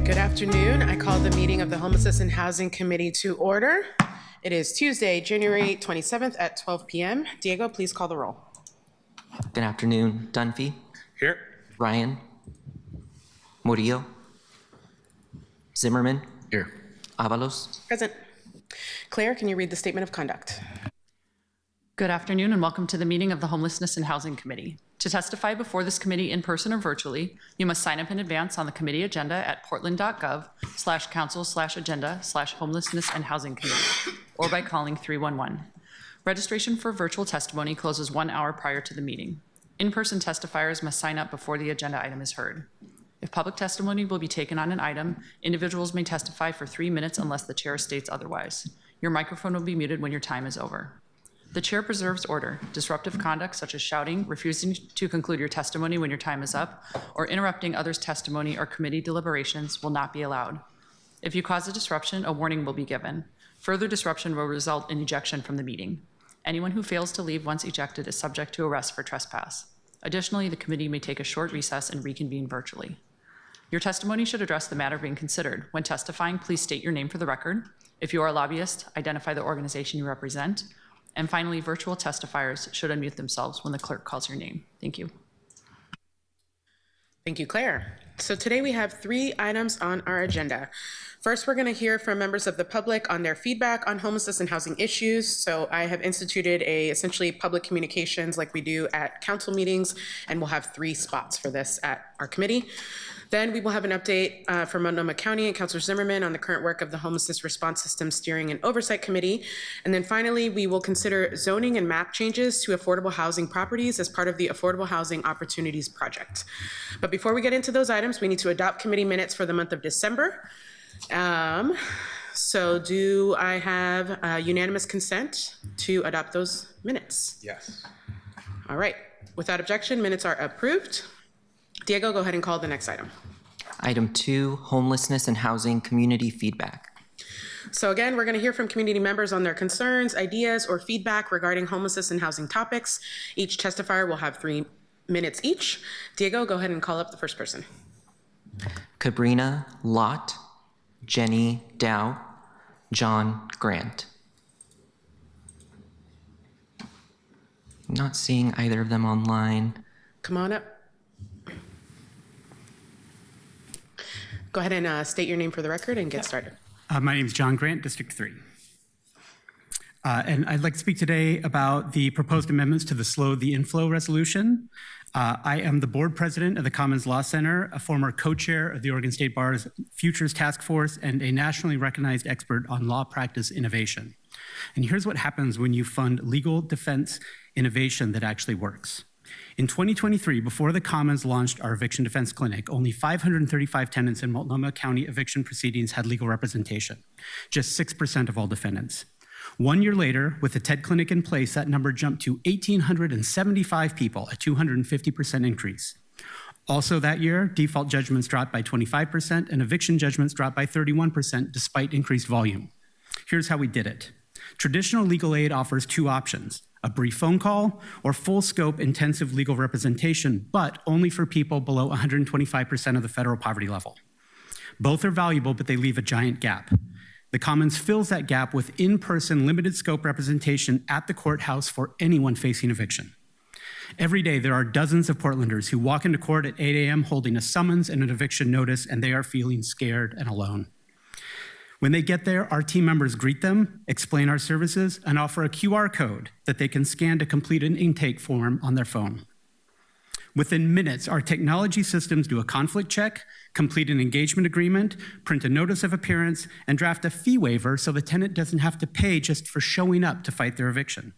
Good afternoon. I call the meeting of the Homelessness and Housing Committee to order. It is Tuesday, January 27th at 12 p.m. Diego, please call the roll. Good afternoon. Dunphy. Here. Ryan. Murillo. Zimmerman. Here. Avalos. Present. Claire, can you read the statement of conduct? Good afternoon and welcome to the meeting of the Homelessness and Housing Committee. To testify before this committee in person or virtually, you must sign up in advance on the committee agenda at portland.gov/council/agenda/homelessness and housing committee or by calling 311. Registration for virtual testimony closes 1 hour prior to the meeting. In-person testifiers must sign up before the agenda item is heard. If public testimony will be taken on an item, individuals may testify for 3 minutes unless the chair states otherwise. Your microphone will be muted when your time is over. The chair preserves order. Disruptive conduct such as shouting, refusing to conclude your testimony when your time is up, or interrupting others' testimony or committee deliberations will not be allowed. If you cause a disruption, a warning will be given. Further disruption will result in ejection from the meeting. Anyone who fails to leave once ejected is subject to arrest for trespass. Additionally, the committee may take a short recess and reconvene virtually. Your testimony should address the matter being considered. When testifying, please state your name for the record. If you are a lobbyist, identify the organization you represent. And finally, virtual testifiers should unmute themselves when the clerk calls your name. Thank you. Thank you, Claire. So today we have 3 items on our agenda. First, we're going to hear from members of the public on their feedback on homelessness and housing issues. So I have instituted essentially public communications like we do at council meetings, and we'll have 3 spots for this at our committee. Then we will have an update from Multnomah County and Councilor Zimmerman on the current work of the Homelessness Response System Steering and Oversight Committee. And then finally, we will consider zoning and map changes to affordable housing properties as part of the Affordable Housing Opportunities Project. But before we get into those items, we need to adopt committee minutes for the month of December. So do I have unanimous consent to adopt those minutes? Yes. All right. Without objection, minutes are approved. Diego, go ahead and call the next item. Item 2, homelessness and housing community feedback. So again, we're going to hear from community members on their concerns, ideas, or feedback regarding homelessness and housing topics. Each testifier will have 3 minutes each. Diego, go ahead and call up the first person. Cabrina Lott, Jenny Dow, John Grant. Not seeing either of them online. Come on up. Go ahead and state your name for the record and get started. My name is John Grant, District 3. And I'd like to speak today about the proposed amendments to the Slow the Inflow resolution. I am the board president of the Commons Law Center, a former co-chair of the Oregon State Bar's Futures Task Force, and a nationally recognized expert on law practice innovation. And here's what happens when you fund legal defense innovation that actually works. In 2023, before the Commons launched our eviction defense clinic, only 535 tenants in Multnomah County eviction proceedings had legal representation, just 6% of all defendants. 1 year later, with the TED clinic in place, that number jumped to 1,875 people, a 250% increase. Also that year, default judgments dropped by 25% and eviction judgments dropped by 31% despite increased volume. Here's how we did it. Traditional legal aid offers 2 options: a brief phone call or full scope intensive legal representation, but only for people below 125% of the federal poverty level. Both are valuable, but they leave a giant gap. The Commons fills that gap with in-person limited scope representation at the courthouse for anyone facing eviction. Every day, there are dozens of Portlanders who walk into court at 8 a.m. holding a summons and an eviction notice, and they are feeling scared and alone. When they get there, our team members greet them, explain our services, and offer a QR code that they can scan to complete an intake form on their phone. Within minutes, our technology systems do a conflict check, complete an engagement agreement, print a notice of appearance, and draft a fee waiver so the tenant doesn't have to pay just for showing up to fight their eviction.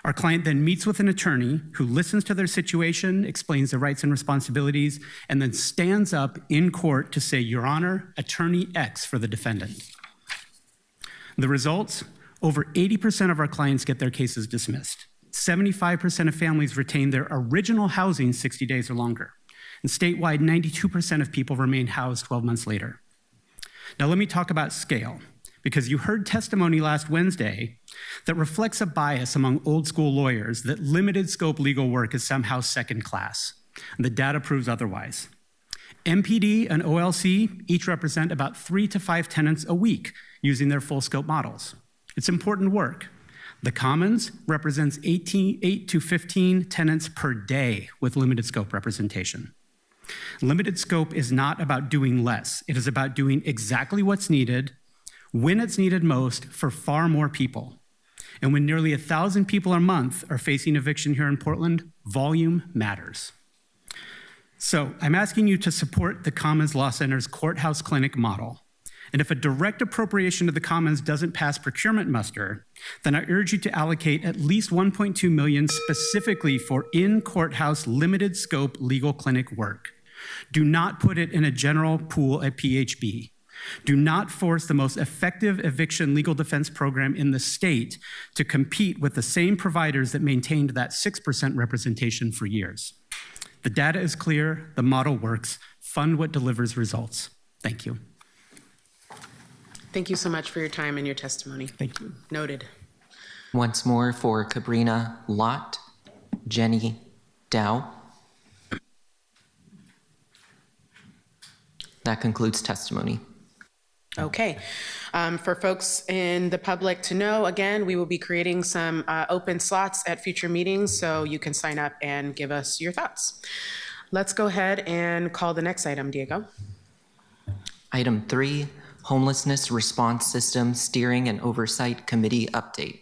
Our client then meets with an attorney who listens to their situation, explains their rights and responsibilities, and then stands up in court to say, "Your Honor, Attorney X for the defendant." The results? Over 80% of our clients get their cases dismissed. 75% of families retain their original housing 60 days or longer. And statewide, 92% of people remain housed 12 months later. Now let me talk about scale, because you heard testimony last Wednesday that reflects a bias among old school lawyers that limited scope legal work is somehow second class. And the data proves otherwise. MPD and OLC each represent about 3 to 5 tenants a week using their full scope models. It's important work. The Commons represents 8 to 15 tenants per day with limited scope representation. Limited scope is not about doing less. It is about doing exactly what's needed, when it's needed most, for far more people. And when nearly 1,000 people a month are facing eviction here in Portland, volume matters. So I'm asking you to support the Commons Law Center's courthouse clinic model. And if a direct appropriation to the Commons doesn't pass procurement muster, then I urge you to allocate at least $1.2 million specifically for in-courthouse limited scope legal clinic work. Do not put it in a general pool at PHB. Do not force the most effective eviction legal defense program in the state to compete with the same providers that maintained that 6% representation for years. The data is clear, the model works. Fund what delivers results. Thank you. Thank you so much for your time and your testimony. Thank you. Noted. Once more for Cabrina Lott, Jenny Dow. That concludes testimony. Okay. For folks in the public to know, again, we will be creating some open slots at future meetings, so you can sign up and give us your thoughts. Let's go ahead and call the next item, Diego. Item 3, Homelessness Response System Steering and Oversight Committee Update.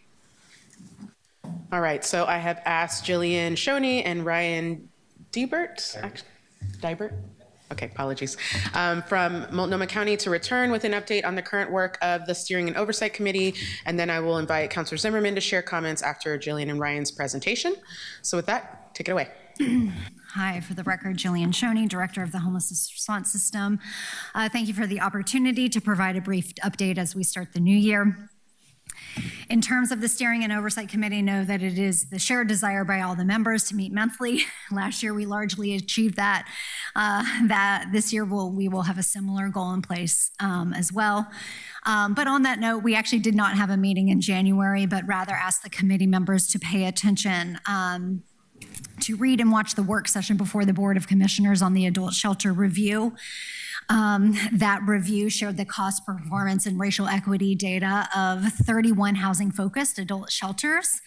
All right, so I have asked Jillian Shoney and Ryan Diebert. Dibert? Okay, apologies. From Multnomah County to return with an update on the current work of the Steering and Oversight Committee, and then I will invite Councilor Zimmerman to share comments after Jillian and Ryan's presentation. So with that, take it away. Hi, for the record, Jillian Shoney, Director of the Homelessness Response System. Thank you for the opportunity to provide a brief update as we start the new year. In terms of the Steering and Oversight Committee, know that it is the shared desire by all the members to meet monthly. Last year, we largely achieved that. That this year, we will have a similar goal in place as well. But on that note, we actually did not have a meeting in January, but rather asked the committee members to pay attention to read and watch the work session before the Board of Commissioners on the adult shelter review. That review showed the cost, performance, and racial equity data of 31 housing-focused adult shelters.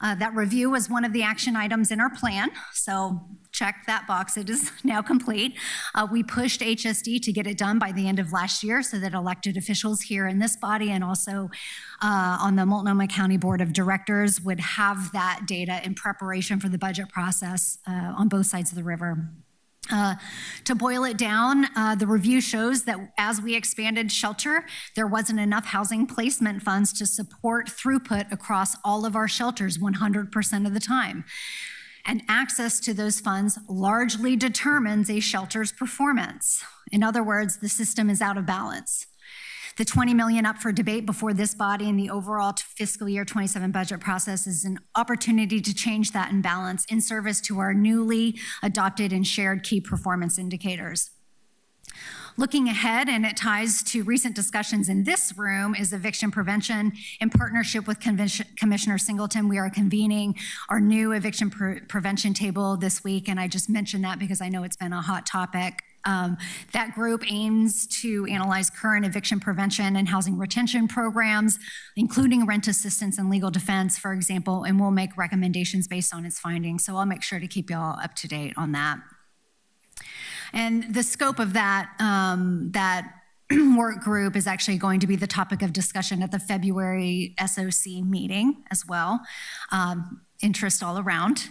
That review was one of the action items in our plan, so check that box. It is now complete. We pushed HSD to get it done by the end of last year so that elected officials here in this body and also on the Multnomah County Board of Directors would have that data in preparation for the budget process on both sides of the river. To boil it down, the review shows that as we expanded shelter, there wasn't enough housing placement funds to support throughput across all of our shelters 100% of the time. And access to those funds largely determines a shelter's performance. In other words, the system is out of balance. The $20 million up for debate before this body in the overall fiscal year 27 budget process is an opportunity to change that imbalance in service to our newly adopted and shared key performance indicators. Looking ahead, and it ties to recent discussions in this room, is eviction prevention. In partnership with Commissioner Singleton, we are convening our new eviction prevention table this week, and I just mentioned that because I know it's been a hot topic. That group aims to analyze current eviction prevention and housing retention programs, including rent assistance and legal defense, for example, and we'll make recommendations based on its findings. So I'll make sure to keep y'all up to date on that. And the scope of that, work group is actually going to be the topic of discussion at the February SOC meeting as well. Interest all around.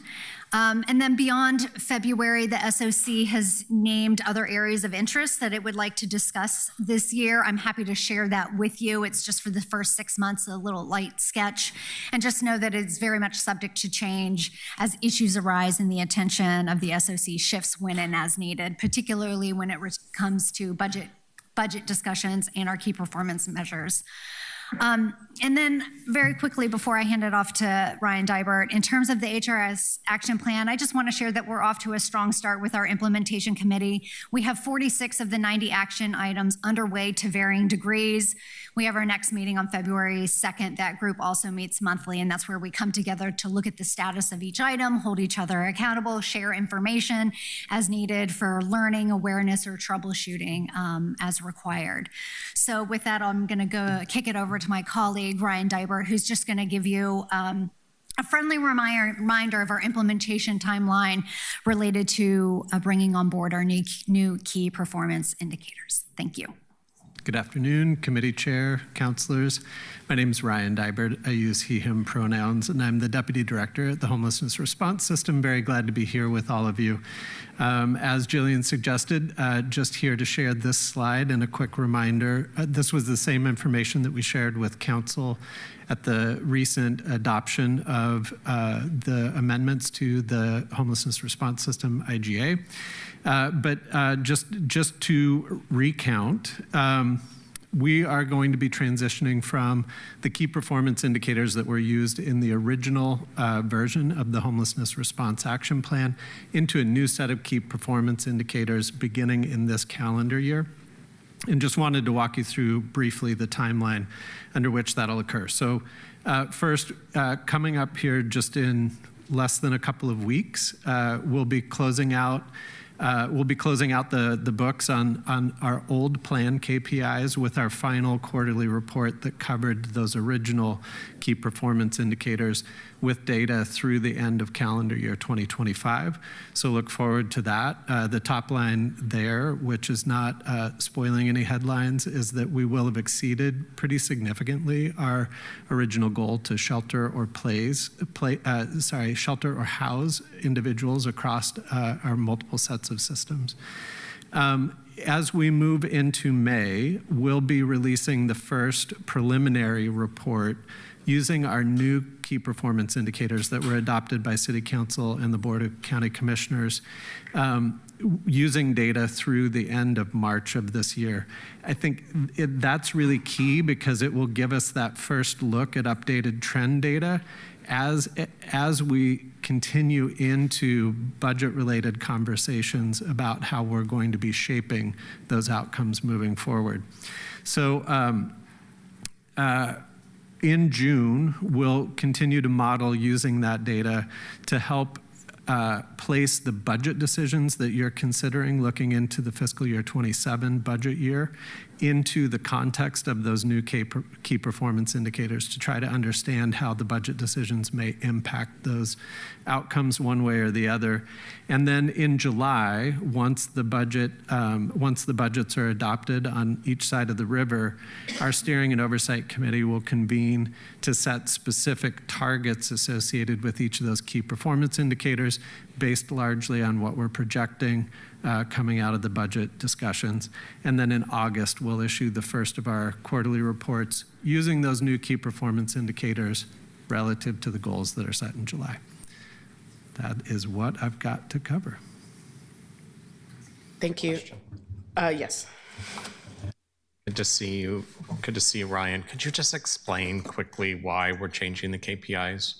And then beyond February, the SOC has named other areas of interest that it would like to discuss this year. I'm happy to share that with you. It's just for the first 6 months, a little light sketch. And just know that it's very much subject to change as issues arise and the attention of the SOC shifts when and as needed, particularly when it comes to budget discussions and our key performance measures. And then very quickly before I hand it off to Ryan Dibert, in terms of the HRS action plan, I just want to share that we're off to a strong start with our implementation committee. We have 46 of the 90 action items underway to varying degrees. We have our next meeting on February 2nd. That group also meets monthly, and that's where we come together to look at the status of each item, hold each other accountable, share information as needed for learning, awareness, or troubleshooting as required. So with that, I'm going to go kick it over to my colleague, Ryan Dibert, who's just going to give you a friendly reminder of our implementation timeline related to bringing on board our new key performance indicators. Thank you. Good afternoon, committee chair, councilors. My name is Ryan Dibert. I use he, him pronouns, and I'm the Deputy Director at the Homelessness Response System. Very glad to be here with all of you. As Jillian suggested, just here to share this slide and a quick reminder. This was the same information that we shared with council at the recent adoption of the amendments to the Homelessness Response System, IGA. But just to recount, we are going to be transitioning from the key performance indicators that were used in the original version of the Homelessness Response Action Plan into a new set of key performance indicators beginning in this calendar year. And just wanted to walk you through briefly the timeline under which that'll occur. So first, coming up here just in less than a couple of weeks, we'll be closing out the books on our old plan KPIs with our final quarterly report that covered those original key performance indicators with data through the end of calendar year 2025. So look forward to that. The top line there, which is not spoiling any headlines, is that we will have exceeded pretty significantly our original goal to shelter or shelter or house individuals across our multiple sets of systems. As we move into May, we'll be releasing the first preliminary report using our new key performance indicators that were adopted by City Council and the Board of County Commissioners, using data through the end of March of this year. I think that's really key because it will give us that first look at updated trend data as we continue into budget-related conversations about how we're going to be shaping those outcomes moving forward. So in June, we'll continue to model using that data to help place the budget decisions that you're considering looking into the fiscal year 27 budget year into the context of those new key performance indicators to try to understand how the budget decisions may impact those outcomes one way or the other. And then in July, once the budgets are adopted on each side of the river, our steering and oversight committee will convene to set specific targets associated with each of those key performance indicators based largely on what we're projecting coming out of the budget discussions. And then in August, we'll issue the first of our quarterly reports using those new key performance indicators relative to the goals that are set in July. That is what I've got to cover. Thank you. Yes. Good to see you. Good to see you, Ryan. Could you just explain quickly why we're changing the KPIs?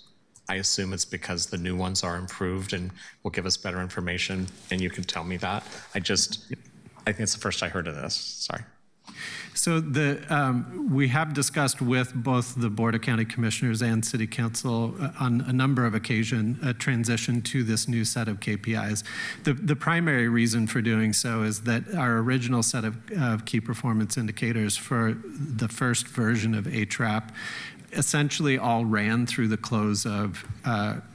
I assume it's because the new ones are improved and will give us better information, and you can tell me that. I think it's the first I heard of this. Sorry. So we have discussed with both the Board of County Commissioners and City Council on a number of occasions a transition to this new set of KPIs. The primary reason for doing so is that our original set of key performance indicators for the first version of HRAP essentially all ran through the close of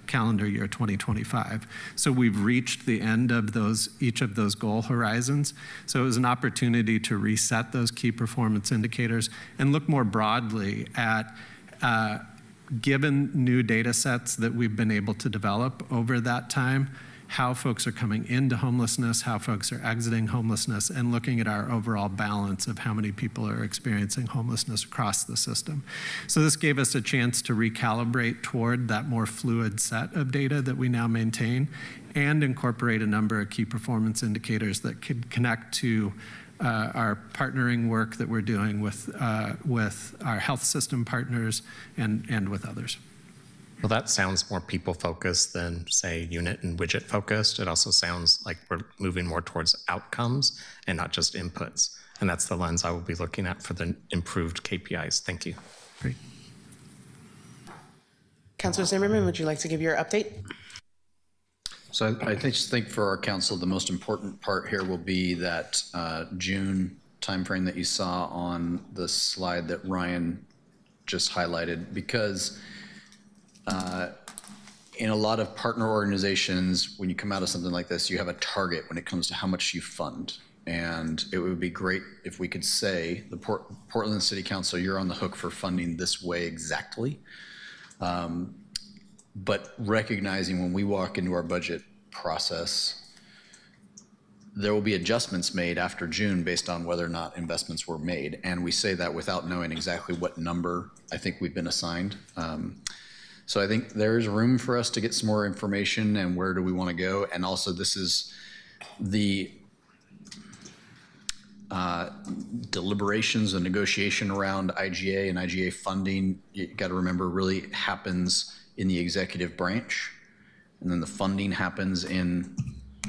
calendar year 2025. So we've reached the end of each of those goal horizons. So it was an opportunity to reset those key performance indicators and look more broadly at given new data sets that we've been able to develop over that time, how folks are coming into homelessness, how folks are exiting homelessness, and looking at our overall balance of how many people are experiencing homelessness across the system. So this gave us a chance to recalibrate toward that more fluid set of data that we now maintain and incorporate a number of key performance indicators that could connect to our partnering work that we're doing with our health system partners and with others. Well, that sounds more people-focused than, say, unit and widget-focused. It also sounds like we're moving more towards outcomes and not just inputs. And that's the lens I will be looking at for the improved KPIs. Thank you. Great. Councilor Zimmerman, would you like to give your update? So I just think for our council, the most important part here will be that June timeframe that you saw on the slide that Ryan just highlighted, because in a lot of partner organizations, when you come out of something like this, you have a target when it comes to how much you fund. And it would be great if we could say, the Portland City Council, you're on the hook for funding this way exactly. But recognizing when we walk into our budget process, there will be adjustments made after June based on whether or not investments were made. And we say that without knowing exactly what number I think we've been assigned. So I think there's room for us to get some more information and where do we want to go. And also this is the deliberations and negotiation around IGA and IGA funding. You got to remember really happens in the executive branch, and then the funding happens in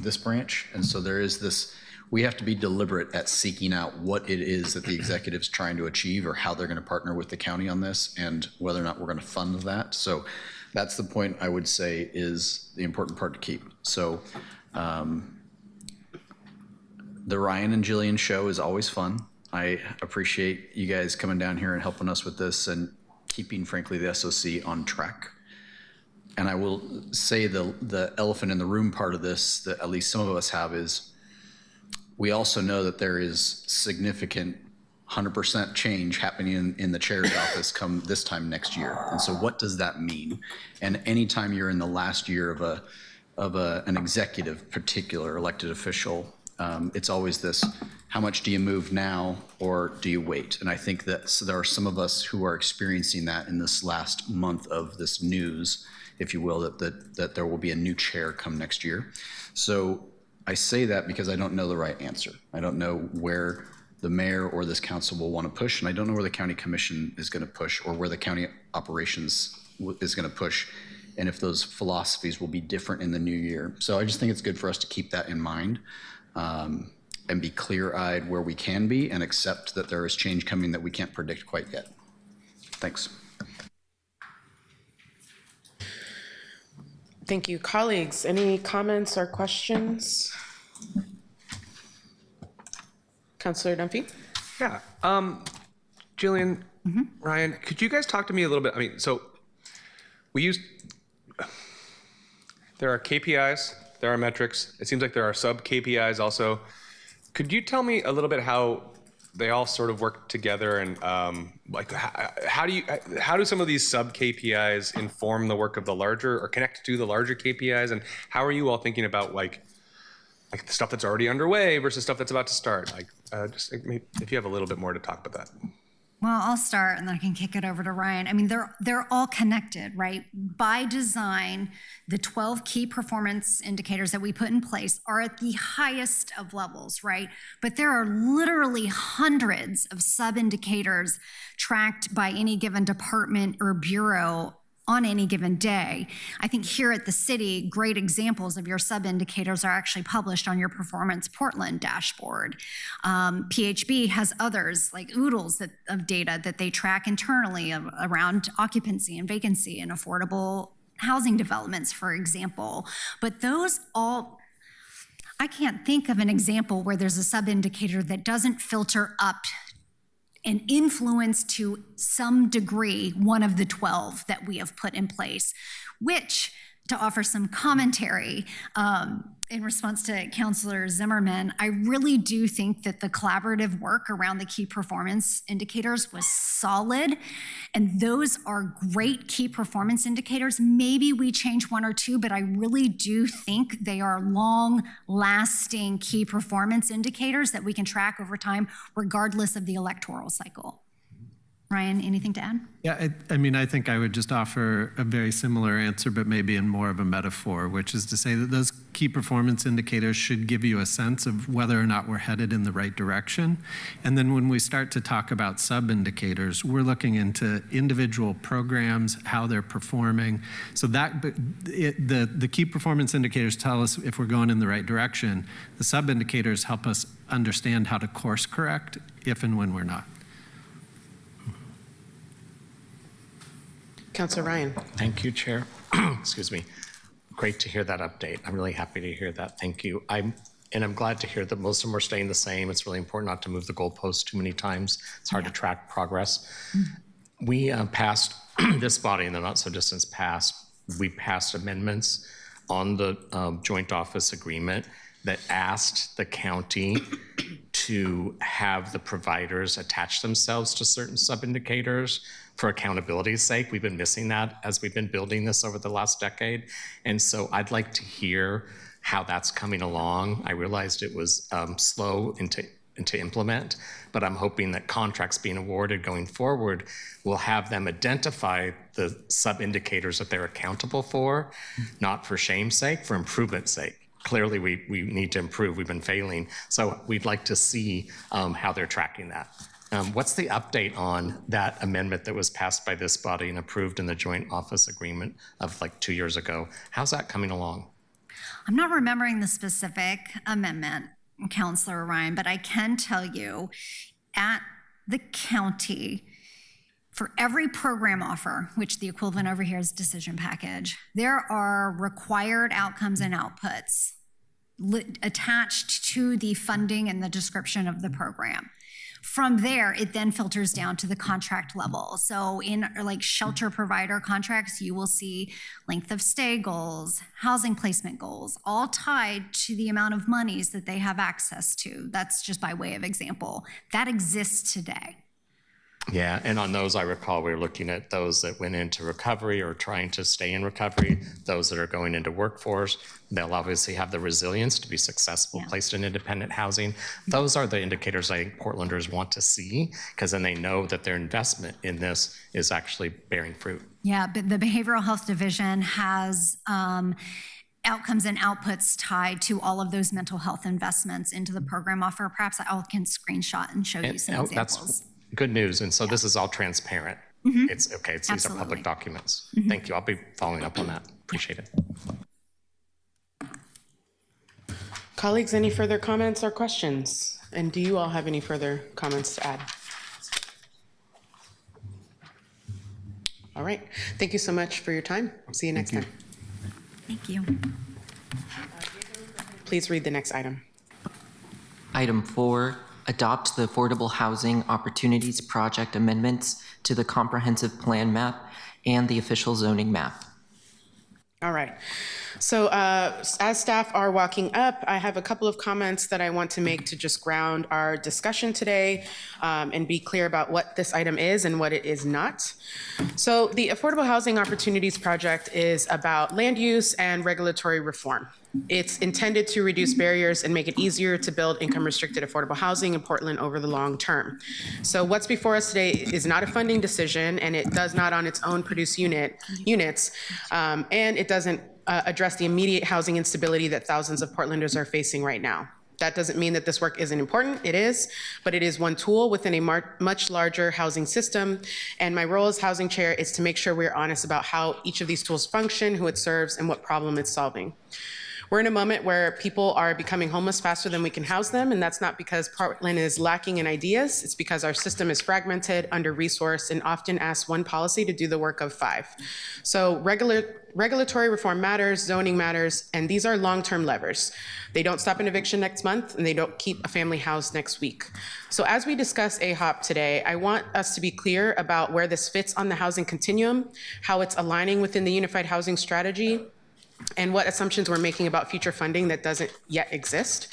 this branch. And so there is this, we have to be deliberate at seeking out what it is that the executive's trying to achieve or how they're going to partner with the county on this and whether or not we're going to fund that. So that's the point I would say is the important part to keep. So the Ryan and Jillian show is always fun. I appreciate you guys coming down here and helping us with this and keeping, frankly, the SOC on track. And I will say the elephant in the room part of this that at least some of us have is we also know that there is significant 100% change happening in the chair's office come this time next year. And so what does that mean? And anytime you're in the last year of an executive, particular elected official, it's always this, how much do you move now or do you wait? And I think that so there are some of us who are experiencing that in this last month of this news, if you will, that there will be a new chair come next year. So I say that because I don't know the right answer. I don't know where the mayor or this council will want to push, and I don't know where the county commission is going to push or where the county operations is going to push, and if those philosophies will be different in the new year. So I just think it's good for us to keep that in mind and be clear-eyed where we can be and accept that there is change coming that we can't predict quite yet. Thanks. Thank you. Colleagues, any comments or questions? Councilor Dunphy? Yeah. Jillian, Ryan, could you guys talk to me a little bit? I mean, so there are KPIs, there are metrics. It seems like there are sub KPIs also. Could you tell me a little bit how they all sort of work together and like how do some of these sub KPIs inform the work of the larger or connect to the larger KPIs? And how are you all thinking about like the stuff that's already underway versus stuff that's about to start? Like just if you have a little bit more to talk about that. Well, I'll start and then I can kick it over to Ryan. I mean, they're all connected, right? By design, the 12 key performance indicators that we put in place are at the highest of levels, right? But there are literally hundreds of sub-indicators tracked by any given department or bureau on any given day. I think here at the city, great examples of your sub-indicators are actually published on your Performance Portland dashboard. PHB has others like oodles of data that they track internally around occupancy and vacancy and affordable housing developments, for example. But those all, I can't think of an example where there's a sub-indicator that doesn't filter up and influence to some degree one of the 12 that we have put in place, which, to offer some commentary in response to Councilor Zimmerman, I really do think that the collaborative work around the key performance indicators was solid, and those are great key performance indicators. Maybe we change one or two, but I really do think they are long-lasting key performance indicators that we can track over time, regardless of the electoral cycle. Ryan, anything to add? Yeah, I mean, I think I would just offer a very similar answer, but maybe in more of a metaphor, which is to say that those key performance indicators should give you a sense of whether or not we're headed in the right direction. And then when we start to talk about sub-indicators, we're looking into individual programs, how they're performing. So that the key performance indicators tell us if we're going in the right direction. The sub-indicators help us understand how to course correct if and when we're not. Councilor Ryan? Thank you, Chair. Excuse me. Great to hear that update. I'm really happy to hear that. Thank you. I'm glad to hear that most of them are staying the same. It's really important not to move the goalposts too many times. It's hard to track progress. We passed, this body in the not so distant past, we passed amendments on the joint office agreement that asked the county to have the providers attach themselves to certain sub-indicators for accountability's sake. We've been missing that as we've been building this over the last decade. And so I'd like to hear how that's coming along. I realized it was slow to implement, but I'm hoping that contracts being awarded going forward will have them identify the sub-indicators that they're accountable for, not for shame's sake, for improvement's sake. Clearly, we need to improve. We've been failing. So we'd like to see how they're tracking that. What's the update on that amendment that was passed by this body and approved in the joint office agreement of like 2 years ago? How's that coming along? I'm not remembering the specific amendment, Councilor Ryan, but I can tell you at the county, for every program offer, which the equivalent over here is decision package, there are required outcomes and outputs attached to the funding and the description of the program. From there, it then filters down to the contract level. So in like shelter provider contracts, you will see length of stay goals, housing placement goals, all tied to the amount of monies that they have access to. That's just by way of example. That exists today. Yeah, and on those, I recall we were looking at those that went into recovery or trying to stay in recovery, those that are going into workforce. They'll obviously have the resilience to be successful, placed in independent housing. Those are the indicators I think Portlanders want to see, because then they know that their investment in this is actually bearing fruit. Yeah, but the Behavioral Health Division has outcomes and outputs tied to all of those mental health investments into the program offer. Perhaps I can screenshot and show you some examples. That's good news. And so this is all transparent. It's okay. These are Absolutely. public documents. Thank you. I'll be following up on that. Appreciate it. Colleagues, any further comments or questions? And do you all have any further comments to add? All right. Thank you so much for your time. See you next time. Thank you. Please read the next item. Item 4, adopt the Affordable Housing Opportunities Project amendments to the comprehensive plan map and the official zoning map. All right. So as staff are walking up, I have a couple of comments that I want to make to just ground our discussion today and be clear about what this item is and what it is not. So the Affordable Housing Opportunities Project is about land use and regulatory reform. It's intended to reduce barriers and make it easier to build income-restricted affordable housing in Portland over the long term. So what's before us today is not a funding decision, and it does not on its own produce units, and it doesn't address the immediate housing instability that thousands of Portlanders are facing right now. That doesn't mean that this work isn't important. It is, but it is one tool within a much larger housing system. And my role as housing chair is to make sure we're honest about how each of these tools function, who it serves, and what problem it's solving. We're in a moment where people are becoming homeless faster than we can house them, and that's not because Portland is lacking in ideas. It's because our system is fragmented, under-resourced, and often asks one policy to do the work of 5. So regulatory reform matters, zoning matters, and these are long-term levers. They don't stop an eviction next month, and they don't keep a family housed next week. So as we discuss AHOP today, I want us to be clear about where this fits on the housing continuum, how it's aligning within the unified housing strategy, and what assumptions we're making about future funding that doesn't yet exist.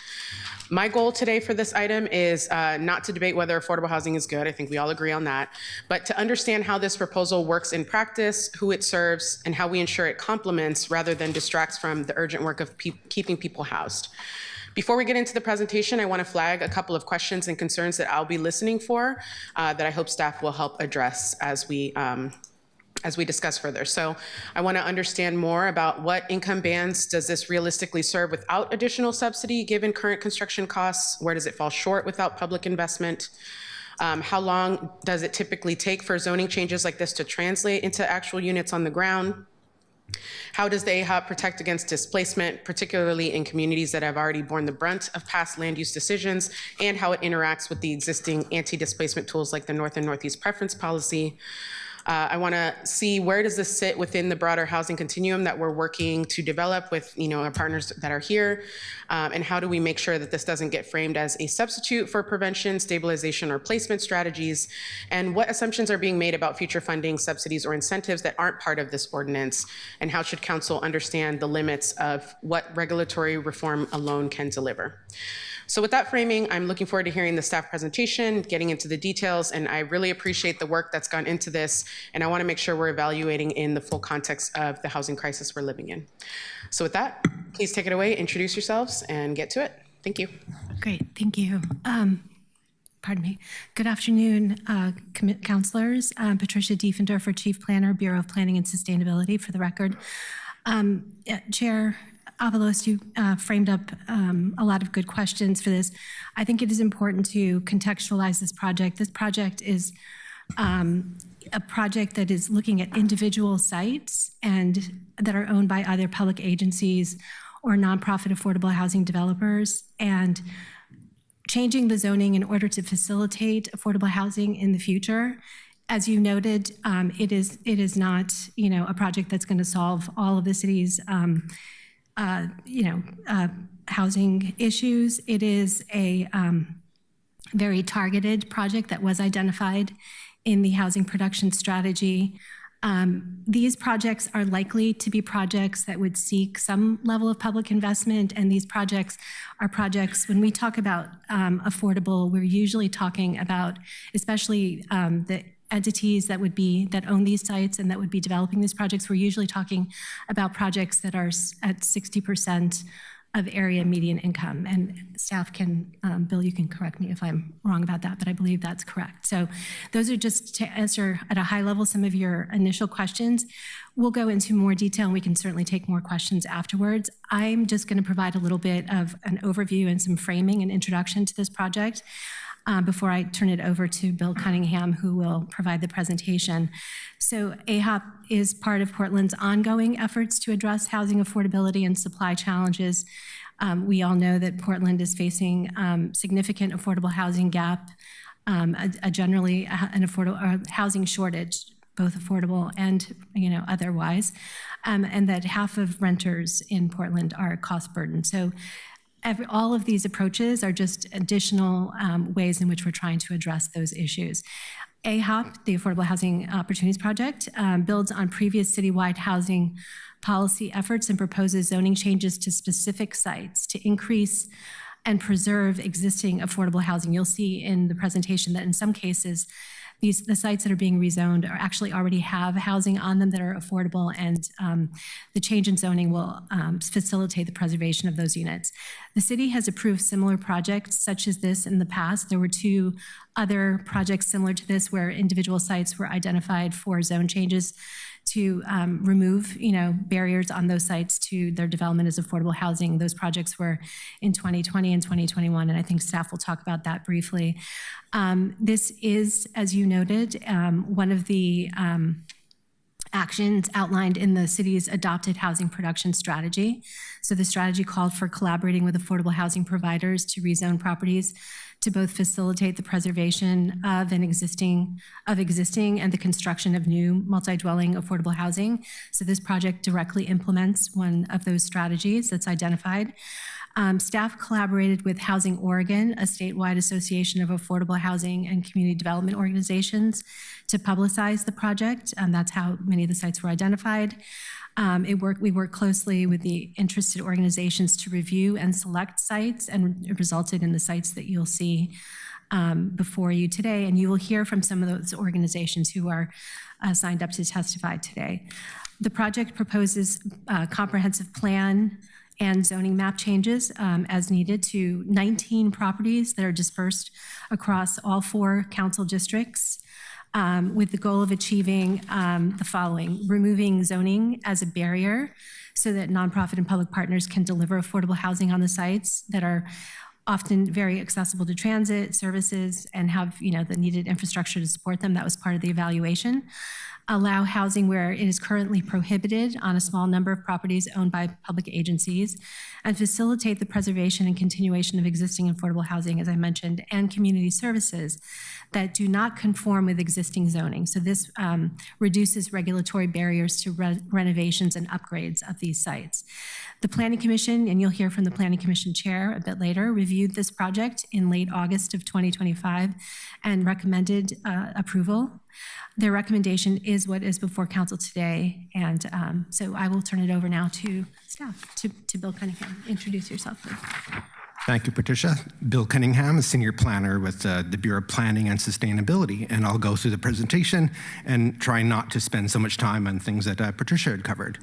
My goal today for this item is not to debate whether affordable housing is good. I think we all agree on that, but to understand how this proposal works in practice, who it serves, and how we ensure it complements rather than distracts from the urgent work of keeping people housed. Before we get into the presentation, I want to flag a couple of questions and concerns that I'll be listening for that I hope staff will help address as we discuss further. So I want to understand more about what income bands does this realistically serve without additional subsidy given current construction costs? Where does it fall short without public investment? How long does it typically take for zoning changes like this to translate into actual units on the ground? How does the AHOP protect against displacement, particularly in communities that have already borne the brunt of past land use decisions, and how it interacts with the existing anti-displacement tools like the North and Northeast Preference Policy? I want to see where does this sit within the broader housing continuum that we're working to develop with our partners that are here, and how do we make sure that this doesn't get framed as a substitute for prevention, stabilization, or placement strategies, and what assumptions are being made about future funding, subsidies, or incentives that aren't part of this ordinance, and how should council understand the limits of what regulatory reform alone can deliver. So with that framing, I'm looking forward to hearing the staff presentation, getting into the details, and I really appreciate the work that's gone into this, and I want to make sure we're evaluating in the full context of the housing crisis we're living in. So with that, please take it away, introduce yourselves, and get to it. Thank you. Great, thank you. Pardon me. Good afternoon, councilors. Patricia Diefendorfer, Chief Planner, Bureau of Planning and Sustainability, for the record. Chair Avalos, you framed up a lot of good questions for this. I think it is important to contextualize this project. This project is a project that is looking at individual sites and that are owned by either public agencies or nonprofit affordable housing developers, and changing the zoning in order to facilitate affordable housing in the future. As you noted, it is not a project that's going to solve all of the city's housing issues. It is very targeted project that was identified in the housing production strategy. These projects are likely to be projects that would seek some level of public investment, and these projects are projects, when we talk about affordable, we're usually talking about, especially the entities that own these sites and that would be developing these projects, we're usually talking about projects that are at 60% of area median income. And staff can, Bill, you can correct me if I'm wrong about that, but I believe that's correct. So those are just to answer at a high level some of your initial questions. We'll go into more detail and we can certainly take more questions afterwards. I'm just going to provide a little bit of an overview and some framing and introduction to this project before I turn it over to Bill Cunningham, who will provide the presentation. So AHOP is part of Portland's ongoing efforts to address housing affordability and supply challenges. We all know that Portland is facing significant affordable housing gap, generally an affordable housing shortage, both affordable and otherwise, and that half of renters in Portland are cost burdened. So all of these approaches are just additional ways in which we're trying to address those issues. AHOP, the Affordable Housing Opportunities Project, builds on previous citywide housing policy efforts and proposes zoning changes to specific sites to increase and preserve existing affordable housing. You'll see in the presentation that in some cases, the sites that are being rezoned are actually already have housing on them that are affordable, and the change in zoning will facilitate the preservation of those units. The city has approved similar projects such as this in the past. There were 2 other projects similar to this where individual sites were identified for zone changes to remove, barriers on those sites to their development as affordable housing. Those projects were in 2020 and 2021, and I think staff will talk about that briefly. This is, as you noted, one of the actions outlined in the city's adopted housing production strategy. So the strategy called for collaborating with affordable housing providers to rezone properties to both facilitate the preservation of existing and the construction of new multi-dwelling affordable housing. So this project directly implements one of those strategies that's identified. Staff collaborated with Housing Oregon, a statewide association of affordable housing and community development organizations, to publicize the project. That's how many of the sites were identified. We worked closely with the interested organizations to review and select sites, and it resulted in the sites that you'll see before you today. And you will hear from some of those organizations who are signed up to testify today. The project proposes a comprehensive plan and zoning map changes as needed to 19 properties that are dispersed across all 4 council districts, with the goal of achieving the following: removing zoning as a barrier so that nonprofit and public partners can deliver affordable housing on the sites that are often very accessible to transit services and have the needed infrastructure to support them. That was part of the evaluation. Allow housing where it is currently prohibited on a small number of properties owned by public agencies, and facilitate the preservation and continuation of existing affordable housing, as I mentioned, and community services that do not conform with existing zoning. So this reduces regulatory barriers to renovations and upgrades of these sites. The Planning Commission, and you'll hear from the Planning Commission chair a bit later, reviewed this project in late August of 2025 and recommended approval. Their recommendation is what is before council today, and so I will turn it over now to staff, to Bill Cunningham. Introduce yourself, please. Thank you, Patricia. Bill Cunningham, Senior Planner with the Bureau of Planning and Sustainability, and I'll go through the presentation and try not to spend so much time on things that Patricia had covered.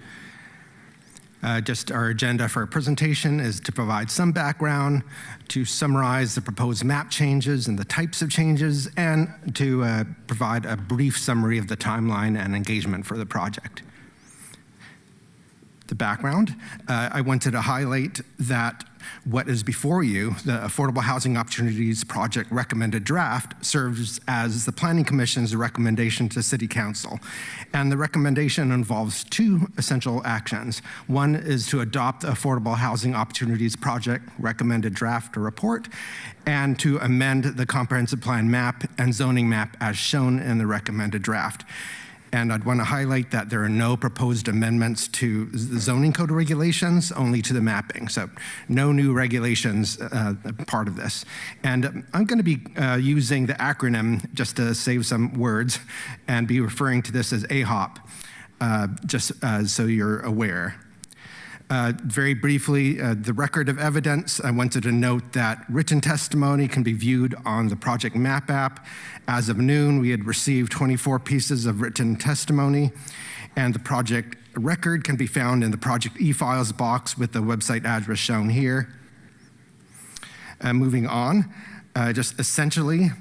Just our agenda for our presentation is to provide some background, to summarize the proposed map changes and the types of changes, and to provide a brief summary of the timeline and engagement for the project. The background, I wanted to highlight that what is before you, the Affordable Housing Opportunities Project recommended draft, serves as the Planning Commission's recommendation to City Council. And the recommendation involves 2 essential actions. One is to adopt the Affordable Housing Opportunities Project recommended draft report, and to amend the comprehensive plan map and zoning map as shown in the recommended draft. And I'd want to highlight that there are no proposed amendments to the zoning code regulations, only to the mapping. So no new regulations part of this. And I'm going to be using the acronym just to save some words and be referring to this as AHOP, just so you're aware. Very briefly, the record of evidence, I wanted to note that written testimony can be viewed on the Project Map app. As of noon, we had received 24 pieces of written testimony, and the project record can be found in the Project e-files box with the website address shown here. Moving on, just essentially,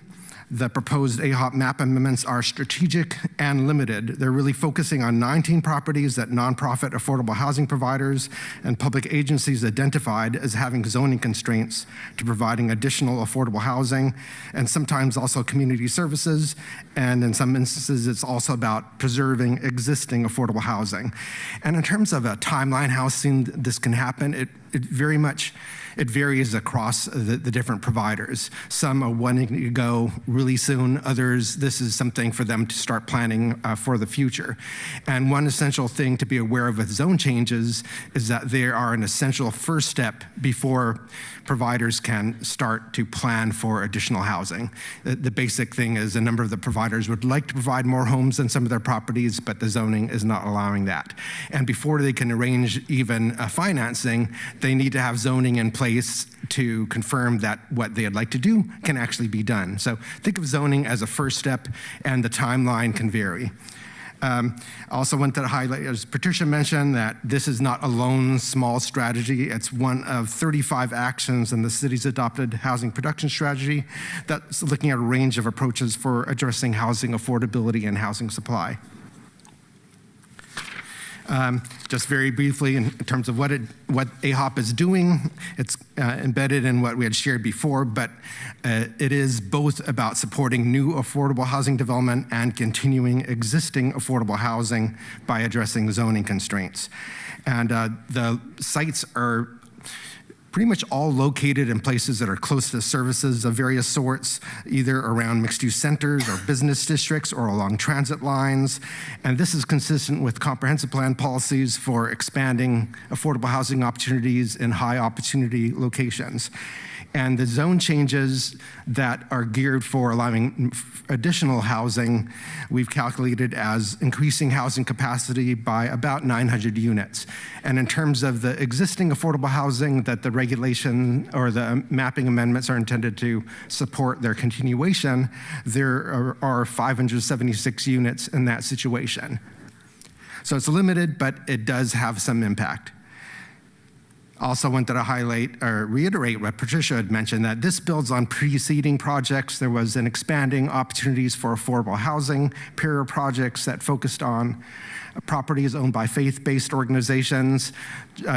the proposed AHOP map amendments are strategic and limited. They're really focusing on 19 properties that nonprofit affordable housing providers and public agencies identified as having zoning constraints to providing additional affordable housing, and sometimes also community services. And in some instances, it's also about preserving existing affordable housing. And in terms of a timeline, how soon this can happen, it varies across the different providers. Some are wanting to go really soon. Others, this is something for them to start planning for the future. And one essential thing to be aware of with zone changes is that they are an essential first step before providers can start to plan for additional housing. The basic thing is a number of the providers would like to provide more homes than some of their properties, but the zoning is not allowing that. And before they can arrange even financing, they need to have zoning in place to confirm that what they'd like to do can actually be done. So think of zoning as a first step, and the timeline can vary. I also wanted to highlight, as Patricia mentioned, that this is not a lone small strategy. It's one of 35 actions in the city's adopted housing production strategy that's looking at a range of approaches for addressing housing affordability and housing supply. Just very briefly, in terms of what AHOP is doing, it's embedded in what we had shared before, but it is both about supporting new affordable housing development and continuing existing affordable housing by addressing zoning constraints. And the sites are pretty much all located in places that are close to services of various sorts, either around mixed-use centers or business districts or along transit lines. And this is consistent with comprehensive plan policies for expanding affordable housing opportunities in high opportunity locations. And the zone changes that are geared for allowing additional housing, we've calculated as increasing housing capacity by about 900 units. And in terms of the existing affordable housing that the regulation or the mapping amendments are intended to support their continuation, there are 576 units in that situation. So it's limited, but it does have some impact. Also wanted to highlight or reiterate what Patricia had mentioned, that this builds on preceding projects. There was an expanding opportunities for affordable housing, peer projects that focused on properties owned by faith-based organizations.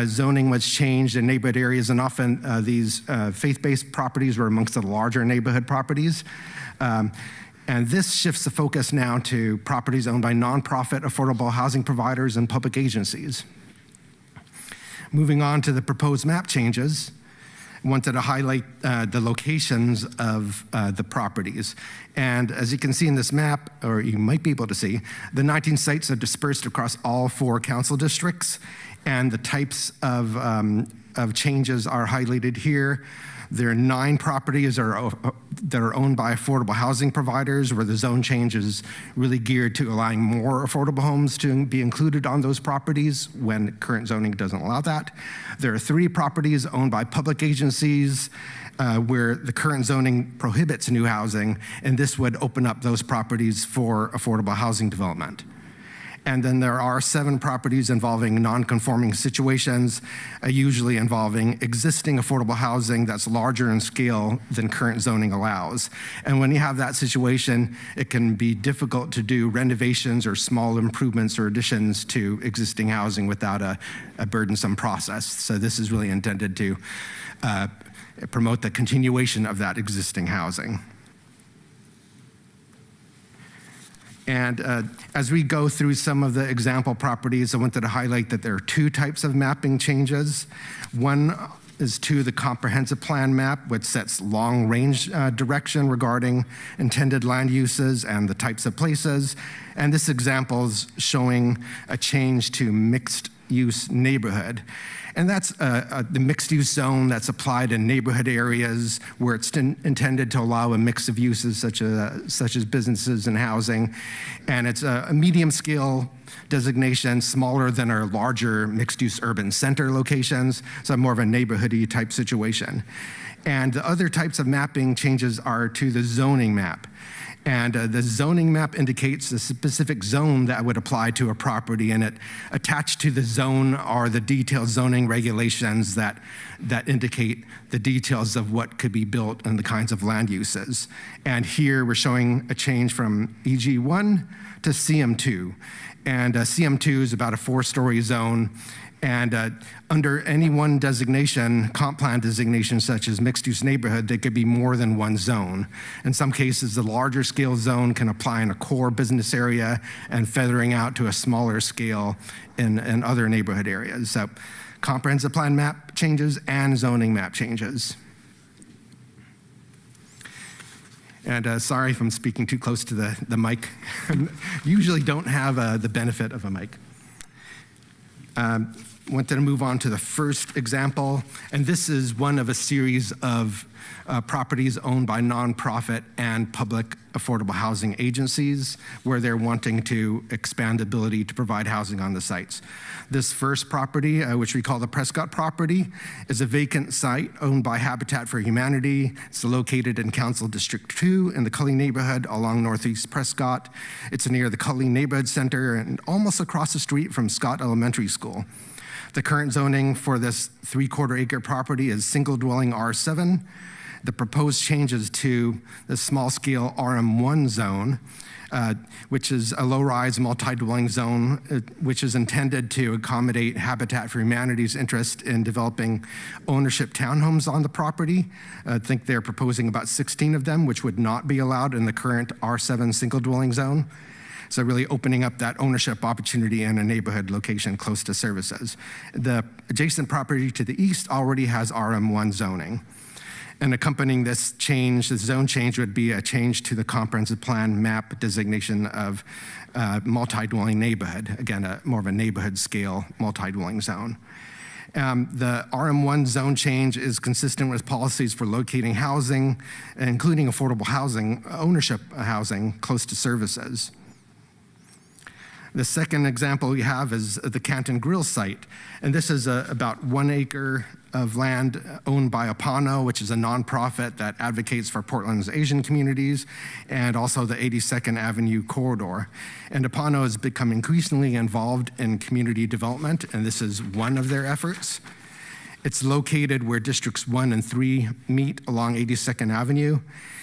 Zoning was changed in neighborhood areas, and often these faith-based properties were amongst the larger neighborhood properties. And this shifts the focus now to properties owned by nonprofit affordable housing providers and public agencies. Moving on to the proposed map changes, I wanted to highlight the locations of the properties. And as you can see in this map, or you might be able to see, the 19 sites are dispersed across all 4 council districts, and the types of changes are highlighted here. There are 9 properties that are owned by affordable housing providers, where the zone change is really geared to allowing more affordable homes to be included on those properties when current zoning doesn't allow that. There are 3 properties owned by public agencies where the current zoning prohibits new housing, and this would open up those properties for affordable housing development. And then there are 7 properties involving non-conforming situations, usually involving existing affordable housing that's larger in scale than current zoning allows. And when you have that situation, it can be difficult to do renovations or small improvements or additions to existing housing without a burdensome process. So this is really intended to promote the continuation of that existing housing. And as we go through some of the example properties, I wanted to highlight that there are 2 types of mapping changes. One is 2, the comprehensive plan map, which sets long-range direction regarding intended land uses and the types of places. And this example is showing a change to mixed-use neighborhood. And that's the mixed-use zone that's applied in neighborhood areas where it's intended to allow a mix of uses such as businesses and housing. And it's a medium-scale designation, smaller than our larger mixed-use urban center locations, so more of a neighborhoody type situation. And the other types of mapping changes are to the zoning map. And the zoning map indicates the specific zone that would apply to a property, and it attached to the zone are the detailed zoning regulations that indicate the details of what could be built and the kinds of land uses. And here we're showing a change from EG1 to CM2. And CM2 is about a 4-story zone. And under any one designation, comp plan designation such as mixed-use neighborhood, there could be more than one zone. In some cases, the larger scale zone can apply in a core business area and feathering out to a smaller scale in other neighborhood areas. So comprehensive plan map changes and zoning map changes. And sorry if I'm speaking too close to the mic. Usually don't have the benefit of a mic. Wanted to move on to the first example, and this is one of a series of properties owned by nonprofit and public affordable housing agencies where they're wanting to expand the ability to provide housing on the sites. This first property, which we call the Prescott property, is a vacant site owned by Habitat for Humanity. It's located in Council District 2 in the Cully neighborhood along Northeast Prescott. It's near the Cully Neighborhood Center and almost across the street from Scott Elementary School. The current zoning for this 3/4 acre property is single dwelling R7. The proposed changes to the small scale RM1 zone, which is a low-rise multi-dwelling zone, which is intended to accommodate Habitat for Humanity's interest in developing ownership townhomes on the property. I think they're proposing about 16 of them, which would not be allowed in the current R7 single dwelling zone. So really opening up that ownership opportunity in a neighborhood location close to services. The adjacent property to the east already has RM1 zoning. And accompanying this change, the zone change would be a change to the comprehensive plan map designation of multi-dwelling neighborhood. Again, more of a neighborhood scale multi-dwelling zone. The RM1 zone change is consistent with policies for locating housing, including affordable housing, ownership housing close to services. The second example we have is the Canton Grill site. And this is about 1 acre of land owned by Apano, which is a nonprofit that advocates for Portland's Asian communities, and also the 82nd Avenue corridor. And Apano has become increasingly involved in community development, and this is one of their efforts. It's located where Districts 1 and 3 meet along 82nd Avenue.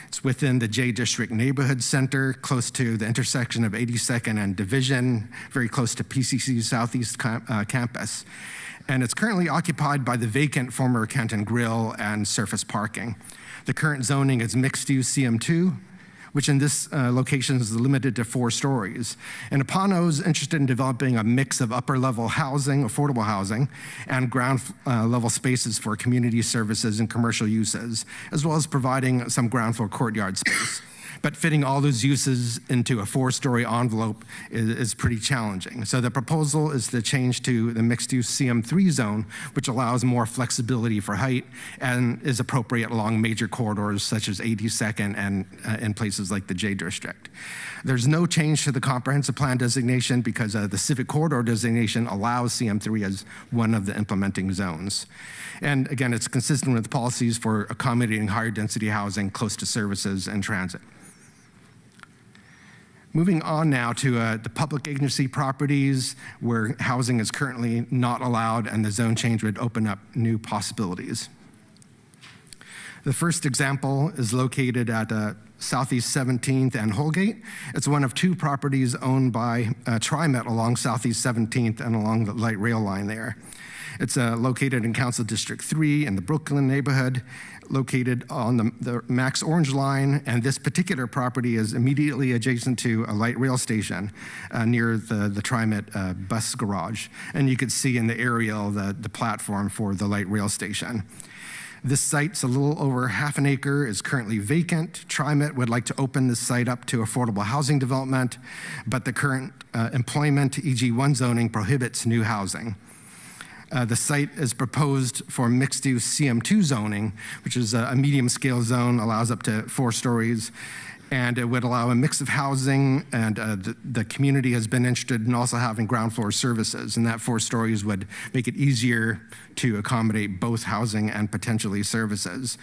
It's within the J District Neighborhood Center, close to the intersection of 82nd and Division, very close to PCC's Southeast campus. And it's currently occupied by the vacant former Canton Grill and surface parking. The current zoning is mixed-use CM2, which in this location is limited to 4 stories. And Apano is interested in developing a mix of upper-level housing, affordable housing, and ground-level spaces for community services and commercial uses, as well as providing some ground-floor courtyard space. But fitting all those uses into a 4-story envelope is pretty challenging. So the proposal is to change to the mixed-use CM3 zone, which allows more flexibility for height and is appropriate along major corridors such as 82nd and in places like the J District. There's no change to the comprehensive plan designation because the civic corridor designation allows CM3 as one of the implementing zones. And again, it's consistent with policies for accommodating higher density housing close to services and transit. Moving on now to the public agency properties where housing is currently not allowed and the zone change would open up new possibilities. The first example is located at Southeast 17th and Holgate. It's one of 2 properties owned by TriMet along Southeast 17th and along the light rail line there. It's located in Council District 3 in the Brooklyn neighborhood. located on the Max Orange Line, and this particular property is immediately adjacent to a light rail station near the TriMet bus garage. And you could see in the aerial the platform for the light rail station. This site's a little over half an acre, is currently vacant. TriMet would like to open this site up to affordable housing development, but the current employment EG1 zoning prohibits new housing. The site is proposed for mixed-use CM2 zoning, which is a medium-scale zone, allows up to 4 stories, and it would allow a mix of housing, and the community has been interested in also having ground floor services, and that 4 stories would make it easier to accommodate both housing and potentially services.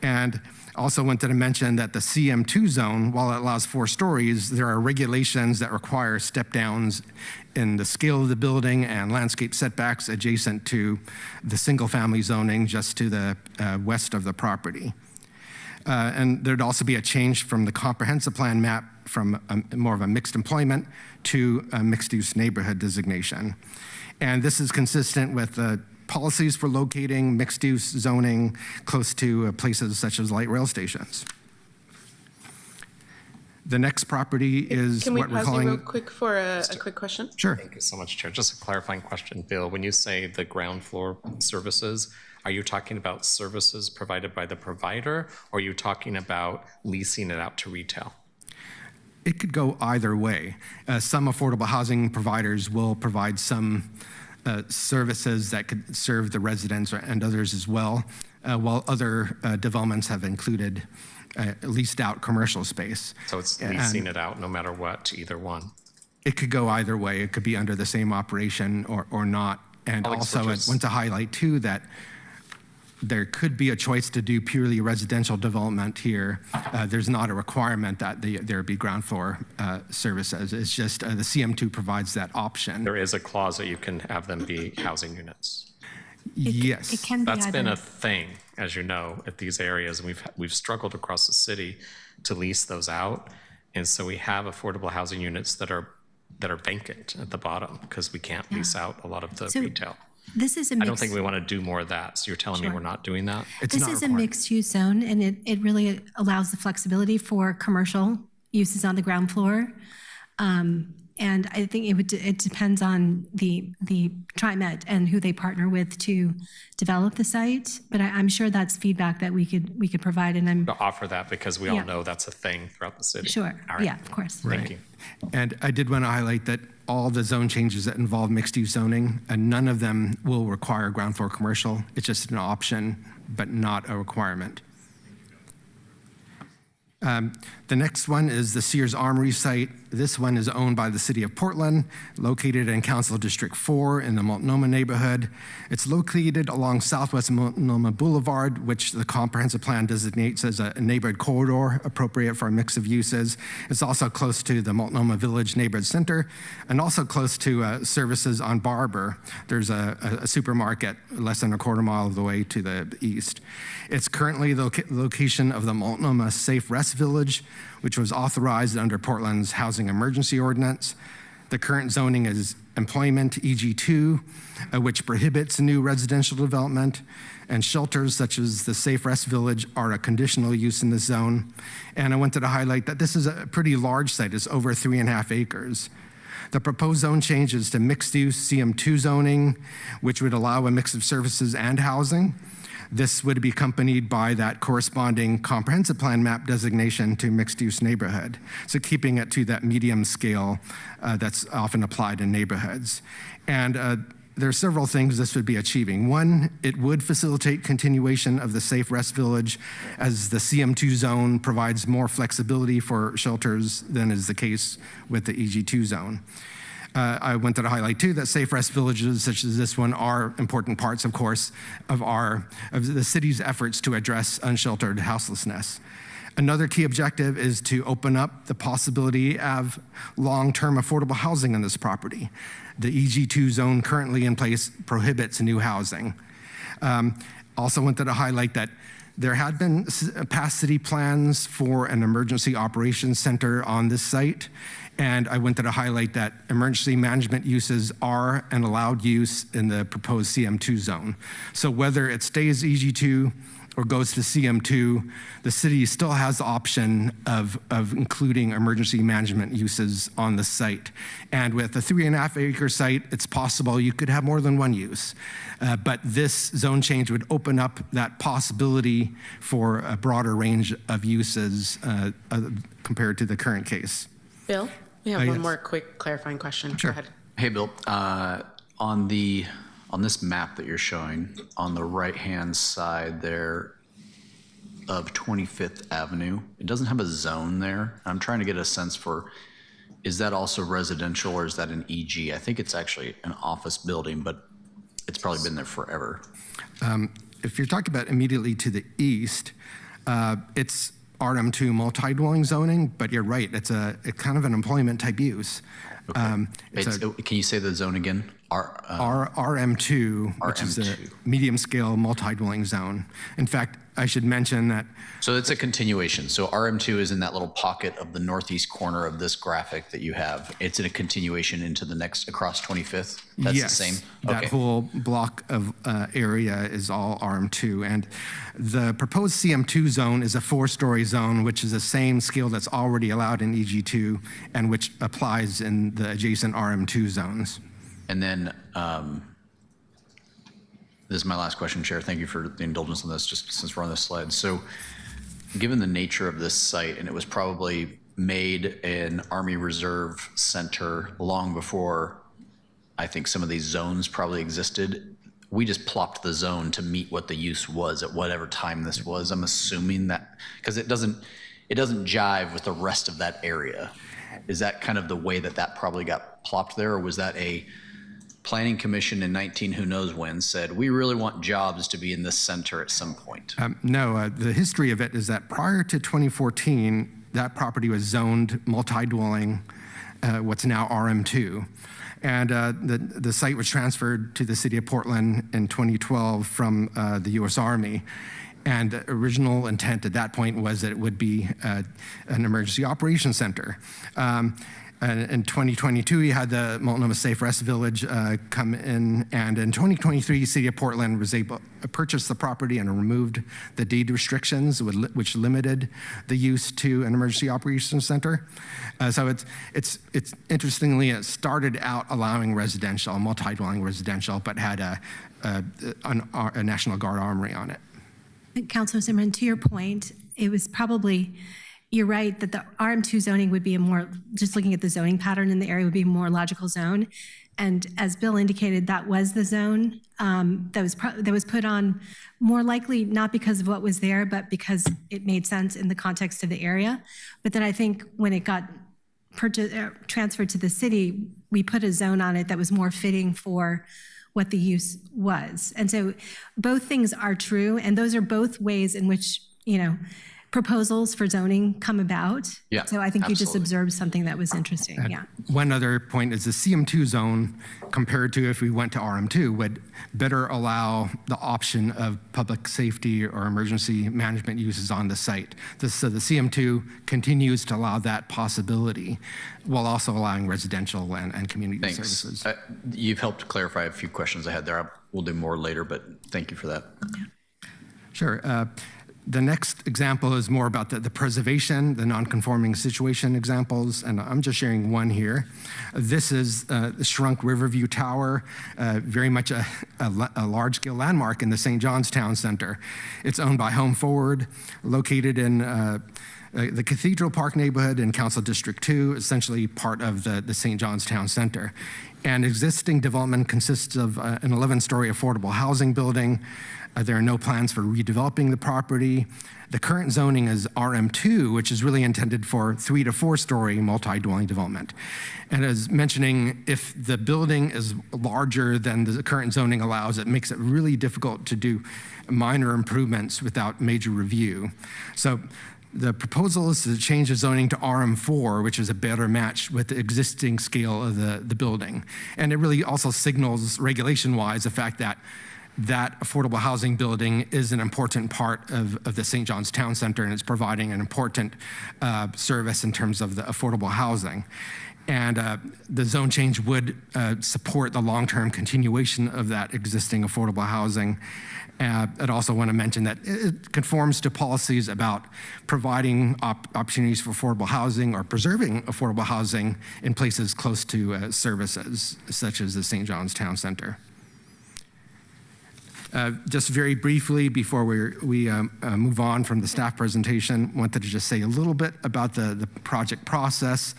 And also wanted to mention that the CM2 zone, while it allows 4 stories, there are regulations that require step downs in the scale of the building and landscape setbacks adjacent to the single-family zoning just to the west of the property. And there'd also be a change from the comprehensive plan map from more of a mixed employment to a mixed-use neighborhood designation. And this is consistent with the policies for locating mixed-use zoning close to places such as light rail stations. The next property is Can we what we're pause you calling... real quick for a quick question? Sure. Thank you so much, Chair. Just a clarifying question, Bill. When you say the ground floor services, are you talking about services provided by the provider, or are you talking about leasing it out to retail? It could go either way. Some affordable housing providers will provide some services that could serve the residents and others as well, while other developments have included leased out commercial space. So it's leasing it out no matter what to either one? It could go either way. It could be under the same operation or not. And also I want to highlight too that there could be a choice to do purely residential development here. There's not a requirement that there be ground floor services. It's just the CM2 provides that option. There is a clause that you can have them be housing units. Yes. It can be That's been either. a thing, as you know, at these areas. And we've struggled across the city to lease those out. And so we have affordable housing units that are vacant at the bottom because we can't lease out a lot of the So retail. This is a I don't mixed, think we want to do more of that. So you're telling me we're not doing that? It's this not is a required. mixed-use zone, and it really allows the flexibility for commercial uses on the ground floor. And I think it depends on the TriMet and who they partner with to develop the site. But I'm sure that's feedback that we could provide, and I'm To offer that because we all Yeah. know that's a thing throughout the city. sure. All right. Yeah, of course. Thank you. And I did want to highlight that all the zone changes that involve mixed-use zoning, and none of them will require ground floor commercial. It's just an option, but not a requirement. The next one is the Sears Armory site. This one is owned by the City of Portland, located in Council District 4 in the Multnomah neighborhood. It's located along Southwest Multnomah Boulevard, which the comprehensive plan designates as a neighborhood corridor appropriate for a mix of uses. It's also close to the Multnomah Village Neighborhood Center and also close to services on Barber. There's a supermarket less than a quarter mile of the way to the east. It's currently the location of the Multnomah Safe Rest Village, which was authorized under Portland's Housing Emergency Ordinance. The current zoning is employment EG2, which prohibits new residential development, and shelters such as the Safe Rest Village are a conditional use in this zone. And I wanted to highlight that this is a pretty large site. It's over 3.5 acres. The proposed zone changes to mixed-use CM2 zoning, which would allow a mix of services and housing. This would be accompanied by that corresponding comprehensive plan map designation to mixed-use neighborhood. So keeping it to that medium scale that's often applied in neighborhoods. And there are several things this would be achieving. One, it would facilitate continuation of the Safe Rest Village as the CM2 zone provides more flexibility for shelters than is the case with the EG2 zone. I wanted to highlight too that safe rest villages such as this one are important parts, of course, of the city's efforts to address unsheltered houselessness. Another key objective is to open up the possibility of long-term affordable housing on this property. The EG2 zone currently in place prohibits new housing. Also wanted to highlight that there had been past city plans for an emergency operations center on this site. And I wanted to highlight that emergency management uses are an allowed use in the proposed CM2 zone. So whether it stays EG2 or goes to CM2, the city still has the option of including emergency management uses on the site. And with a 3.5 acre site, it's possible you could have more than one use. But this zone change would open up that possibility for a broader range of uses compared to the current case. Bill, we have one yes. more quick clarifying question. Sure. Go ahead. Hey, Bill, on this map that you're showing, on the right-hand side there of 25th Avenue, it doesn't have a zone there. I'm trying to get a sense for, is that also residential or is that an EG? I think it's actually an office building, but it's probably been there forever. If you're talking about immediately to the east, it's RM2 multi-dwelling zoning, but you're right, it's kind of an employment type use. Okay. Can you say the zone again? RM2, which is a RM2. medium scale multi-dwelling zone. In fact, I should mention that. So it's a continuation. So RM2 is in that little pocket of the northeast corner of this graphic that you have. It's in a continuation into the next, across 25th? That's Yes, the same? that whole block of area is all RM2. And the proposed CM2 zone is a 4-story zone, which is the same scale that's already allowed in EG2 and which applies in the adjacent RM2 zones. And then, this is my last question, Chair. Thank you for the indulgence on this, just since we're on this slide. So given the nature of this site, and it was probably made an Army Reserve center long before I think some of these zones probably existed, we just plopped the zone to meet what the use was at whatever time this was. I'm assuming that, because it doesn't jive with the rest of that area. Is that kind of the way that probably got plopped there, or was that a Planning Commission in 19 who knows when said, we really want jobs to be in this center at some point? No, the history of it is that prior to 2014, that property was zoned multi-dwelling, what's now RM2. And the site was transferred to the city of Portland in 2012 from the U.S. Army. And the original intent at that point was that it would be an emergency operations center. In 2022, you had the Multnomah Safe Rest Village come in, and in 2023, City of Portland was able to purchase the property and removed the deed restrictions, which limited the use to an emergency operations center. So it's interestingly, it started out allowing residential, multi-dwelling residential, but had a National Guard armory on it. Councilor Zimmerman, to your point, it was probably, you're right, that the RM2 zoning would be a more, just looking at the zoning pattern in the area, would be a more logical zone. And as Bill indicated, that was the zone that was put on more likely not because of what was there, but because it made sense in the context of the area. But then I think when it got transferred to the city, we put a zone on it that was more fitting for what the use was. And so both things are true, and those are both ways in which, proposals for zoning come about. Yeah, so I think you just absolutely. observed something that was interesting. Yeah. One other point is the CM2 zone, compared to if we went to RM2, would better allow the option of public safety or emergency management uses on the site. So the CM2 continues to allow that possibility while also allowing residential and community Thanks. services. You've helped clarify a few questions I had there. We'll do more later, but thank you for that. Sure. The next example is more about the preservation, the non-conforming situation examples, and I'm just sharing one here. This is the Shrunk Riverview Tower, very much a large-scale landmark in the St. John's Town Center. It's owned by Home Forward, located in the Cathedral Park neighborhood in Council District 2, essentially part of the St. John's Town Center. And existing development consists of an 11-story affordable housing building. There are no plans for redeveloping the property. The current zoning is RM2, which is really intended for 3 to 4-story multi-dwelling development. And as mentioning, if the building is larger than the current zoning allows, it makes it really difficult to do minor improvements without major review. So the proposal is to change the zoning to RM4, which is a better match with the existing scale of the building. And it really also signals regulation-wise the fact that that affordable housing building is an important part of the St. John's Town Center, and it's providing an important service in terms of the affordable housing. And the zone change would support the long-term continuation of that existing affordable housing. I'd also want to mention that it conforms to policies about providing opportunities for affordable housing or preserving affordable housing in places close to services, such as the St. John's Town Center. Just very briefly, before we move on from the staff presentation, wanted to just say a little bit about the project process.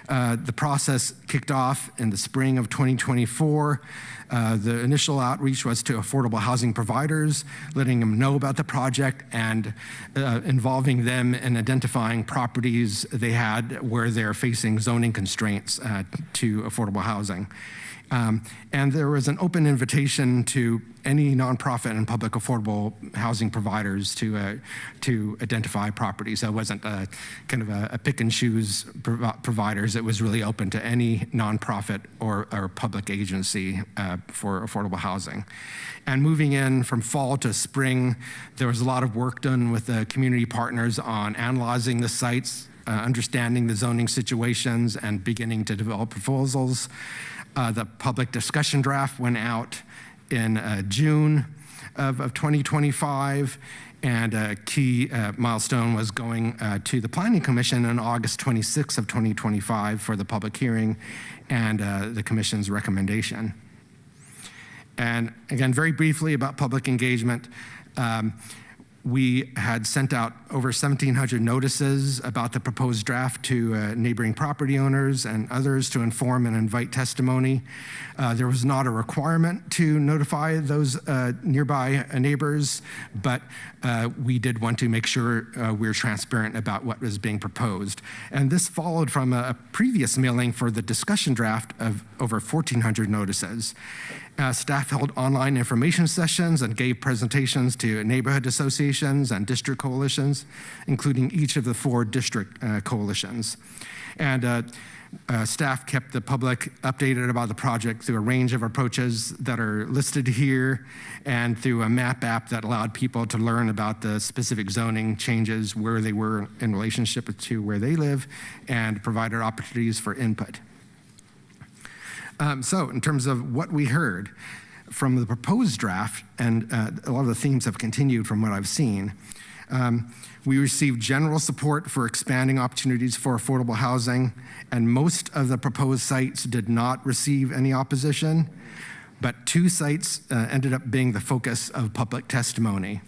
The process kicked off in the spring of 2024. The initial outreach was to affordable housing providers, letting them know about the project and involving them in identifying properties they had where they're facing zoning constraints to affordable housing. And there was an open invitation to any nonprofit and public affordable housing providers to identify properties. That wasn't kind of a pick and choose providers. It was really open to any nonprofit or public agency for affordable housing. And moving in from fall to spring, there was a lot of work done with the community partners on analyzing the sites, understanding the zoning situations, and beginning to develop proposals. The public discussion draft went out in June of 2025, and a key milestone was going to the Planning Commission on August 26th of 2025 for the public hearing and the Commission's recommendation. And again, very briefly about public engagement. We had sent out over 1,700 notices about the proposed draft to neighboring property owners and others to inform and invite testimony. There was not a requirement to notify those nearby neighbors, but we did want to make sure we were transparent about what was being proposed. And this followed from a previous mailing for the discussion draft of over 1,400 notices. Staff held online information sessions and gave presentations to neighborhood associations and district coalitions, including each of the 4 district coalitions. And staff kept the public updated about the project through a range of approaches that are listed here and through a map app that allowed people to learn about the specific zoning changes, where they were in relationship to where they live, and provided opportunities for input. So in terms of what we heard from the proposed draft, and a lot of the themes have continued from what I've seen, we received general support for expanding opportunities for affordable housing, and most of the proposed sites did not receive any opposition, but 2 sites ended up being the focus of public testimony.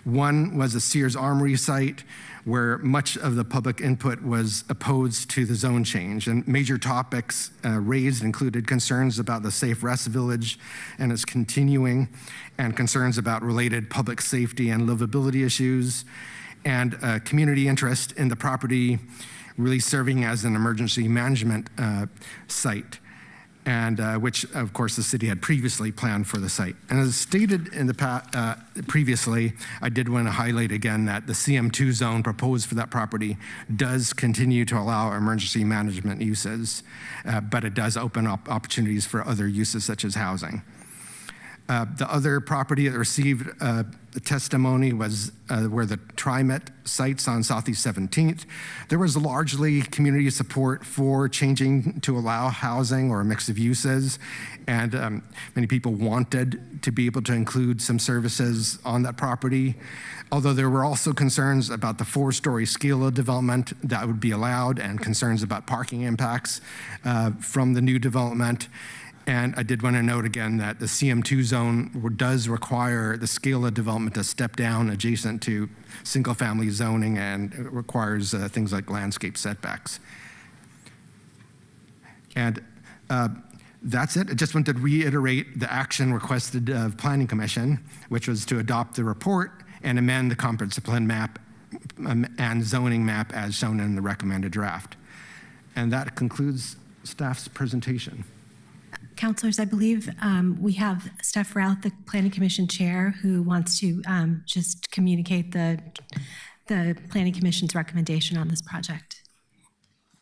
One was a Sears Armory site where much of the public input was opposed to the zone change. And major topics raised included concerns about the Safe Rest Village and its continuing, and concerns about related public safety and livability issues, and community interest in the property really serving as an emergency management site, and which, of course, the city had previously planned for the site. And as stated in the previously, I did want to highlight again that the CM2 zone proposed for that property does continue to allow emergency management uses, but it does open up opportunities for other uses such as housing. The other property that received the testimony was where the TriMet sites on Southeast 17th. There was largely community support for changing to allow housing or a mix of uses, and many people wanted to be able to include some services on that property. Although there were also concerns about the 4-story scale of development that would be allowed, and concerns about parking impacts from the new development. And I did want to note again that the CM2 zone does require the scale of development to step down adjacent to single-family zoning, and it requires things like landscape setbacks. And that's it. I just wanted to reiterate the action requested of Planning Commission, which was to adopt the report and amend the comprehensive plan map and zoning map as shown in the recommended draft. And that concludes staff's presentation. Councilors, I believe we have Steph Routh, the Planning Commission Chair, who wants to just communicate the Planning Commission's recommendation on this project.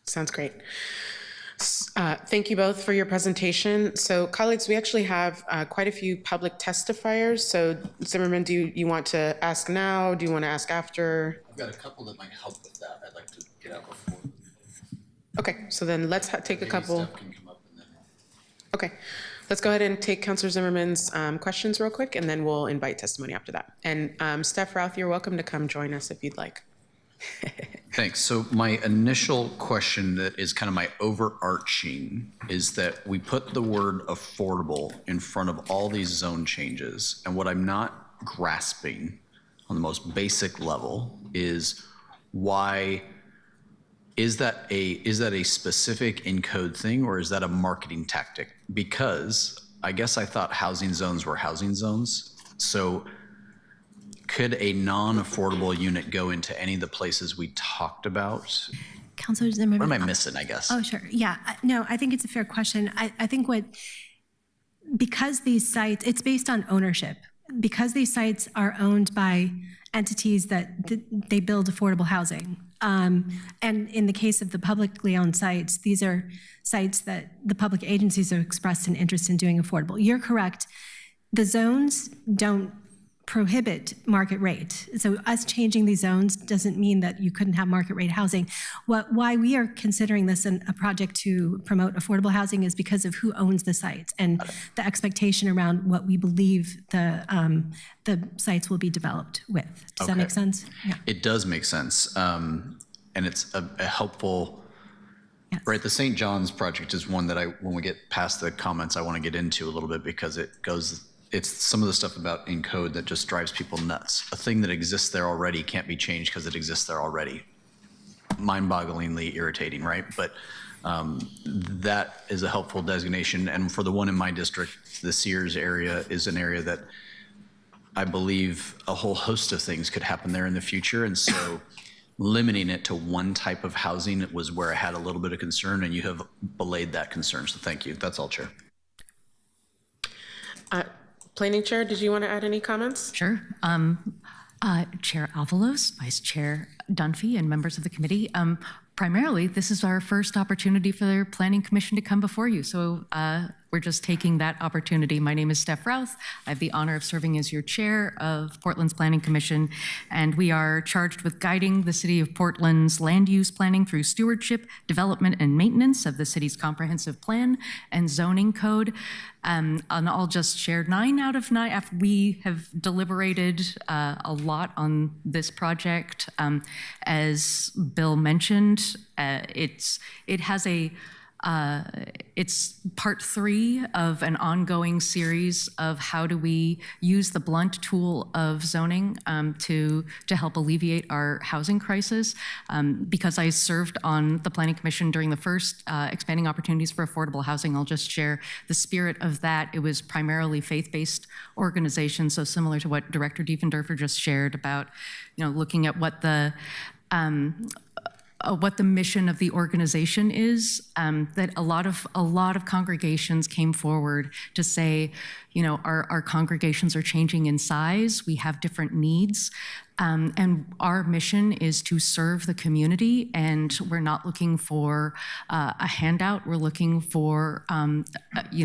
Sounds great. Thank you both for your presentation. So colleagues, we actually have quite a few public testifiers. So Zimmerman, do you want to ask now? Do you want to ask after? I've got a couple that might help with that. I'd like to get out before. Okay, so then let's take a couple. Okay, let's go ahead and take Councilor Zimmerman's questions real quick, and then we'll invite testimony after that. And Steph Routh, you're welcome to come join us if you'd like. Thanks. So my initial question that is kind of my overarching is that we put the word affordable in front of all these zone changes. And what I'm not grasping on the most basic level is why is that a specific in-code thing, or is that a marketing tactic? Because I guess I thought housing zones were housing zones. So could a non-affordable unit go into any of the places we talked about? Councilor Zimmerman. What am I missing, I guess? Oh, sure. Yeah. No, I think it's a fair question. I think because these sites, it's based on ownership. Because these sites are owned by entities that they build affordable housing. And in the case of the publicly owned sites, these are sites that the public agencies have expressed an interest in doing affordable. You're correct. The zones don't prohibit market rate. So us changing these zones doesn't mean that you couldn't have market rate housing. Why we are considering this a project to promote affordable housing is because of who owns the sites and the expectation around what we believe the sites will be developed with. Does that make sense? Yeah. It does make sense. And it's a helpful, yes. Right, the St. John's project is one that when we get past the comments, I want to get into a little bit because it's some of the stuff about in code that just drives people nuts. A thing that exists there already can't be changed because it exists there already. Mind-bogglingly irritating, right? But that is a helpful designation. And for the one in my district, the Sears area is an area that I believe a whole host of things could happen there in the future. And so limiting it to one type of housing was where I had a little bit of concern, and you have belayed that concern. So thank you. That's all, Chair. Planning Chair, did you want to add any comments? Sure. Chair Avalos, Vice Chair Dunphy, and members of the committee. Primarily, this is our first opportunity for the Planning Commission to come before you. So we're just taking that opportunity. My name is Steph Routh. I have the honor of serving as your chair of Portland's Planning Commission, and we are charged with guiding the city of Portland's land use planning through stewardship, development, and maintenance of the city's comprehensive plan and zoning code. And I'll just share 9 out of 9 after we have deliberated a lot on this project. As Bill mentioned, it's part 3 of an ongoing series of how do we use the blunt tool of zoning to help alleviate our housing crisis. Because I served on the Planning Commission during the first expanding opportunities for affordable housing, I'll just share the spirit of that. It was primarily faith-based organizations, so similar to what Director Diefendorfer just shared about, looking at what the mission of the organization is, that a lot of congregations came forward to say, our congregations are changing in size, we have different needs, and our mission is to serve the community, and we're not looking for a handout, we're looking for,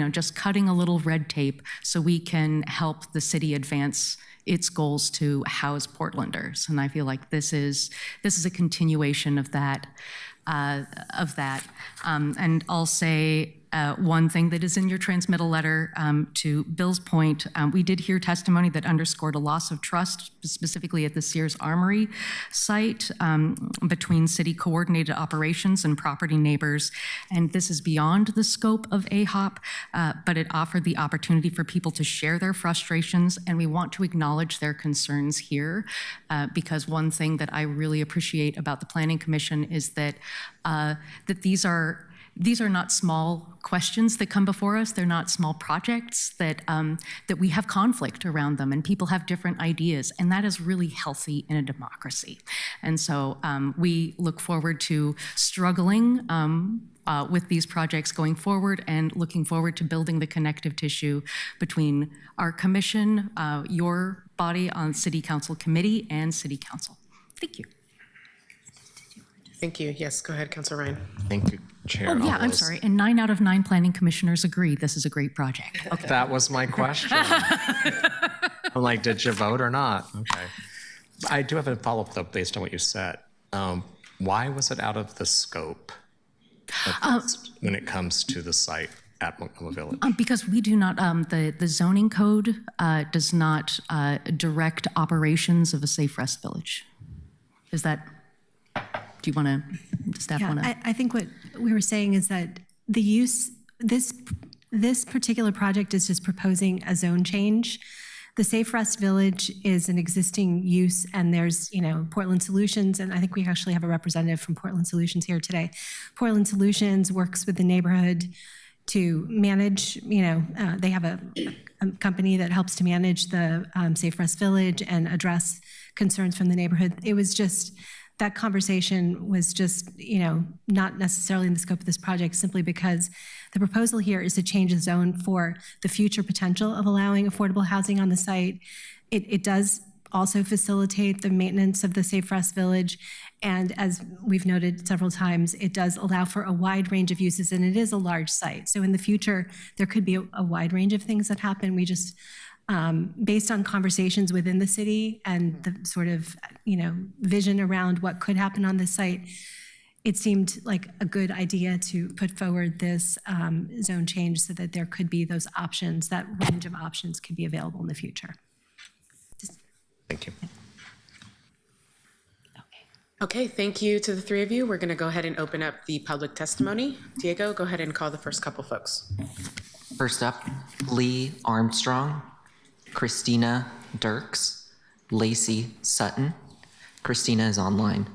just cutting a little red tape so we can help the city advance its goals to house Portlanders. And I feel like this is a continuation of that. And I'll say one thing that is in your transmittal letter to Bill's point. We did hear testimony that underscored a loss of trust, specifically at the Sears Armory site, between city coordinated operations and property neighbors. And this is beyond the scope of AHOP, but it offered the opportunity for people to share their frustrations, and we want to acknowledge their concerns here, because one thing that I really appreciate about the Planning Commission is that these are not small questions that come before us. They're not small projects that we have conflict around them, and people have different ideas, and that is really healthy in a democracy. And so we look forward to struggling with these projects going forward, and looking forward to building the connective tissue between our commission, your body on City Council Committee, and City Council. Thank you. Thank you. Yes, go ahead, Councilor Ryan. Thank you, Chair. Oh, yeah, I'm sorry. And 9 out of 9 planning commissioners agree this is a great project. Okay. That was my question. I'm like, did you vote or not? Okay. I do have a follow-up, though, based on what you said. Why was it out of the scope when it comes to the site at Multnomah Village? Because we do not, the zoning code does not direct operations of a safe rest village. Is that, do you want to, does staff want to? I think what we were saying is that the use, this particular project is just proposing a zone change. The Safe Rest Village is an existing use, and there's, Portland Solutions, and I think we actually have a representative from Portland Solutions here today. Portland Solutions works with the neighborhood to manage, they have a company that helps to manage the Safe Rest Village and address concerns from the neighborhood. It was just, that conversation was just, not necessarily in the scope of this project, simply because the proposal here is to change the zone for the future potential of allowing affordable housing on the site. It does also facilitate the maintenance of the Safe Rest Village. And as we've noted several times, it does allow for a wide range of uses, and it is a large site. So in the future, there could be a wide range of things that happen. We just, based on conversations within the city and the sort of, vision around what could happen on this site, it seemed like a good idea to put forward this zone change so that there could be those options, that range of options could be available in the future. Thank you. Okay, thank you to the three of you. We're going to go ahead and open up the public testimony. Diego, go ahead and call the first couple folks. First up, Lee Armstrong, Christina Dirks, Lacey Sutton. Christina is online.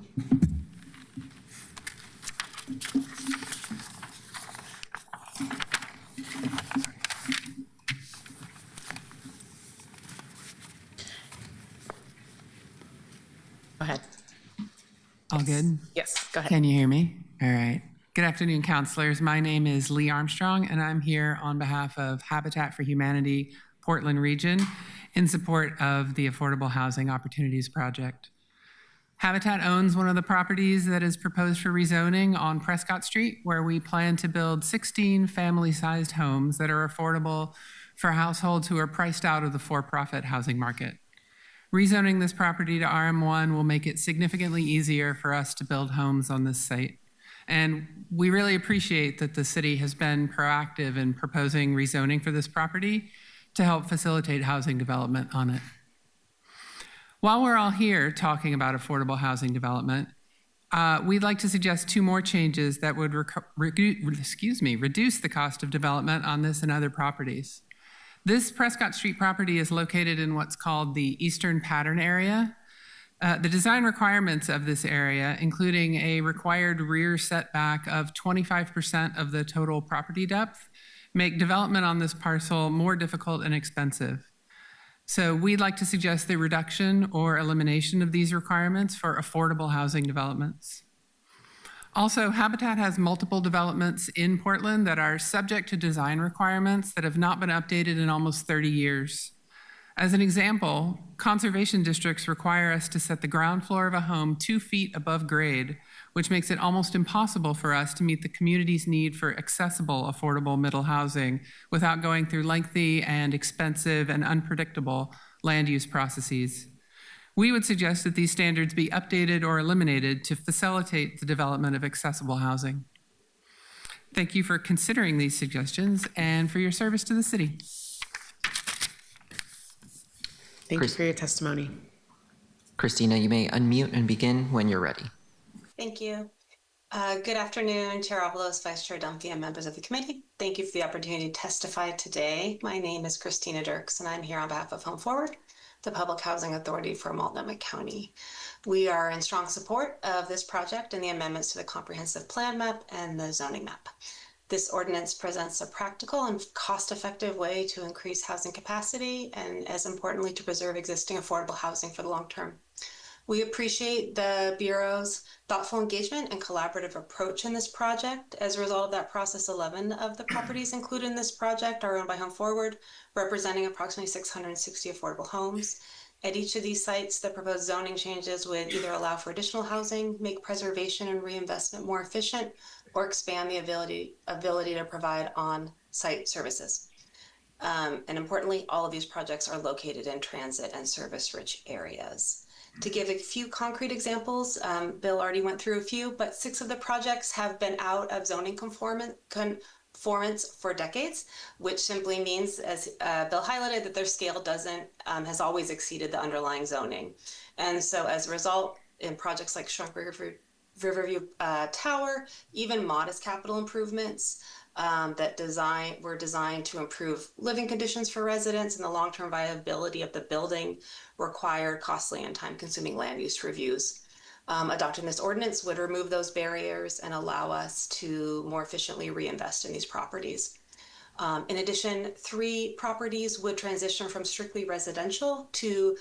Go ahead. All good? Yes, go ahead. Can you hear me? All right. Good afternoon, counselors. My name is Lee Armstrong, and I'm here on behalf of Habitat for Humanity Portland Region in support of the Affordable Housing Opportunities Project. Habitat owns one of the properties that is proposed for rezoning on Prescott Street, where we plan to build 16 family-sized homes that are affordable for households who are priced out of the for-profit housing market. Rezoning this property to RM1 will make it significantly easier for us to build homes on this site. And we really appreciate that the city has been proactive in proposing rezoning for this property to help facilitate housing development on it. While we're all here talking about affordable housing development, we'd like to suggest two more changes that would reduce the cost of development on this and other properties. This Prescott Street property is located in what's called the Eastern Pattern area. The design requirements of this area, including a required rear setback of 25% of the total property depth, make development on this parcel more difficult and expensive. So we'd like to suggest the reduction or elimination of these requirements for affordable housing developments. Also, Habitat has multiple developments in Portland that are subject to design requirements that have not been updated in almost 30 years. As an example, conservation districts require us to set the ground floor of a home 2 feet above grade, which makes it almost impossible for us to meet the community's need for accessible, affordable middle housing without going through lengthy and expensive and unpredictable land use processes. We would suggest that these standards be updated or eliminated to facilitate the development of accessible housing. Thank you for considering these suggestions and for your service to the city. Thank you for your testimony. Christina, you may unmute and begin when you're ready. Thank you. Good afternoon, Chair Avalos, Vice Chair Dunphy, and members of the committee. Thank you for the opportunity to testify today. My name is Christina Dirks, and I'm here on behalf of Home Forward, the Public Housing Authority for Multnomah County. We are in strong support of this project and the amendments to the comprehensive plan map and the zoning map. This ordinance presents a practical and cost-effective way to increase housing capacity and, as importantly, to preserve existing affordable housing for the long term. We appreciate the Bureau's thoughtful engagement and collaborative approach in this project. As a result of that process, 11 of the properties included in this project are owned by Home Forward, representing approximately 660 affordable homes. At each of these sites, the proposed zoning changes would either allow for additional housing, make preservation and reinvestment more efficient, or expand the ability to provide on-site services. And importantly, all of these projects are located in transit and service-rich areas. To give a few concrete examples, Bill already went through a few, but 6 of the projects have been out of zoning conformance for decades, which simply means, as Bill highlighted, that their scale has always exceeded the underlying zoning. And so as a result, in projects like Shrunk Riverview Tower, even modest capital improvements that were designed to improve living conditions for residents and the long-term viability of the building required costly and time-consuming land use reviews. Adopting this ordinance would remove those barriers and allow us to more efficiently reinvest in these properties. In addition, 3 properties would transition from strictly residential to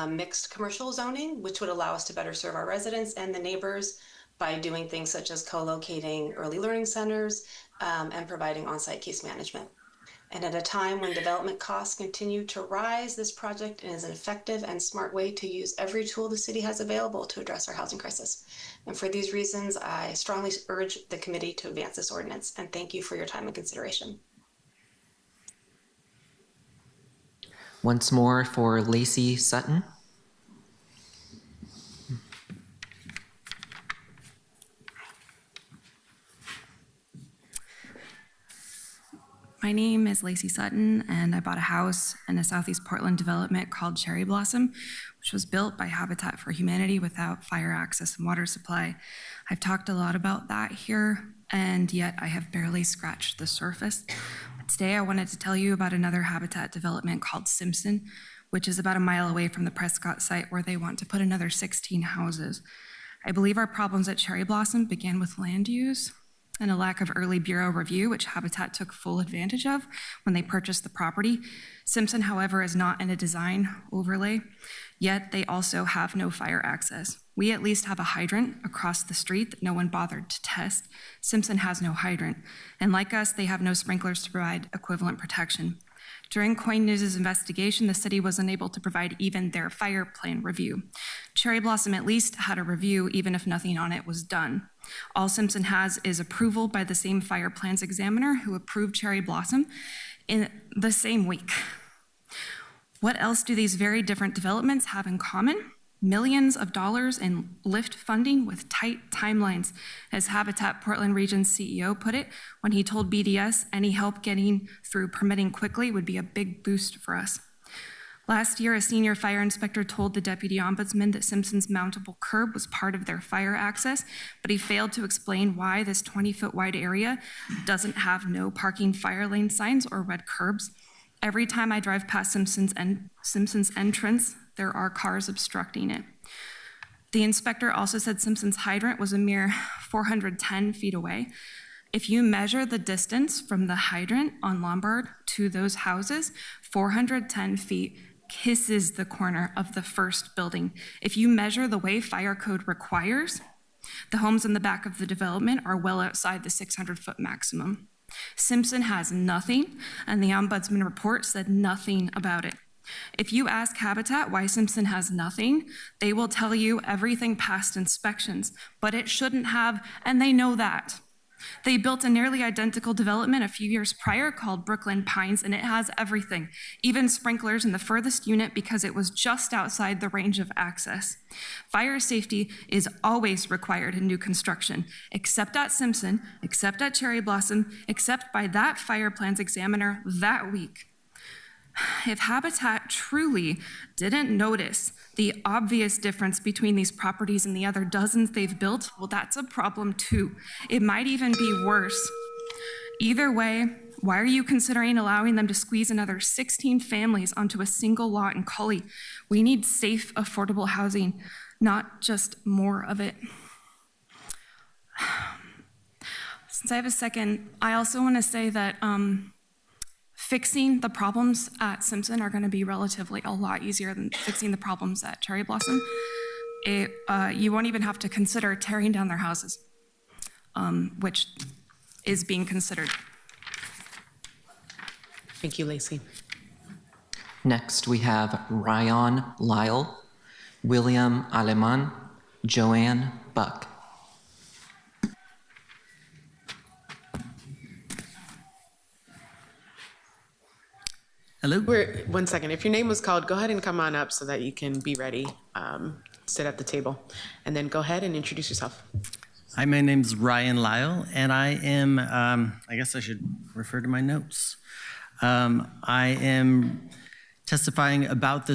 mixed commercial zoning, which would allow us to better serve our residents and the neighbors by doing things such as co-locating early learning centers and providing on-site case management. And at a time when development costs continue to rise, this project is an effective and smart way to use every tool the city has available to address our housing crisis. And for these reasons, I strongly urge the committee to advance this ordinance, and thank you for your time and consideration. Once more for Lacey Sutton. My name is Lacey Sutton, and I bought a house in a Southeast Portland development called Cherry Blossom, which was built by Habitat for Humanity without fire access and water supply. I've talked a lot about that here, and yet I have barely scratched the surface. But today I wanted to tell you about another Habitat development called Simpson, which is about a mile away from the Prescott site where they want to put another 16 houses. I believe our problems at Cherry Blossom began with land use and a lack of early Bureau review, which Habitat took full advantage of when they purchased the property. Simpson, however, is not in a design overlay, yet they also have no fire access. We at least have a hydrant across the street that no one bothered to test. Simpson has no hydrant, and like us, they have no sprinklers to provide equivalent protection. During Coin News' investigation, the city was unable to provide even their fire plan review. Cherry Blossom at least had a review, even if nothing on it was done. All Simpson has is approval by the same fire plans examiner who approved Cherry Blossom in the same week. What else do these very different developments have in common? Millions of dollars in LIFT funding with tight timelines, as Habitat Portland Region's CEO put it when he told BDS any help getting through permitting quickly would be a big boost for us. Last year, a senior fire inspector told the deputy ombudsman that Simpson's mountable curb was part of their fire access, but he failed to explain why this 20-foot wide area doesn't have no parking fire lane signs or red curbs. Every time I drive past Simpson's entrance, there are cars obstructing it. The inspector also said Simpson's hydrant was a mere 410 feet away. If you measure the distance from the hydrant on Lombard to those houses, 410 feet kisses the corner of the first building. If you measure the way fire code requires, the homes in the back of the development are well outside the 600-foot maximum. Simpson has nothing, and the ombudsman report said nothing about it. If you ask Habitat why Simpson has nothing, they will tell you everything passed inspections, but it shouldn't have, and they know that. They built a nearly identical development a few years prior called Brooklyn Pines, and it has everything, even sprinklers in the furthest unit because it was just outside the range of access. Fire safety is always required in new construction, except at Simpson, except at Cherry Blossom, except by that fire plans examiner that week. If Habitat truly didn't notice the obvious difference between these properties and the other dozens they've built, well, that's a problem too. It might even be worse. Either way, why are you considering allowing them to squeeze another 16 families onto a single lot in Cully? We need safe, affordable housing, not just more of it. Since I have a second, I also want to say that fixing the problems at Simpson are going to be relatively a lot easier than fixing the problems at Cherry Blossom. You won't even have to consider tearing down their houses, which is being considered. Thank you, Lacey. Next, we have Ryan Lyle, William Aleman, Joanne Buck. Hello. One second. If your name was called, go ahead and come on up so that you can be ready sit at the table. And then go ahead and introduce yourself. Hi, my name's Ryan Lyle, and I am, I guess I should refer to my notes. I am testifying about the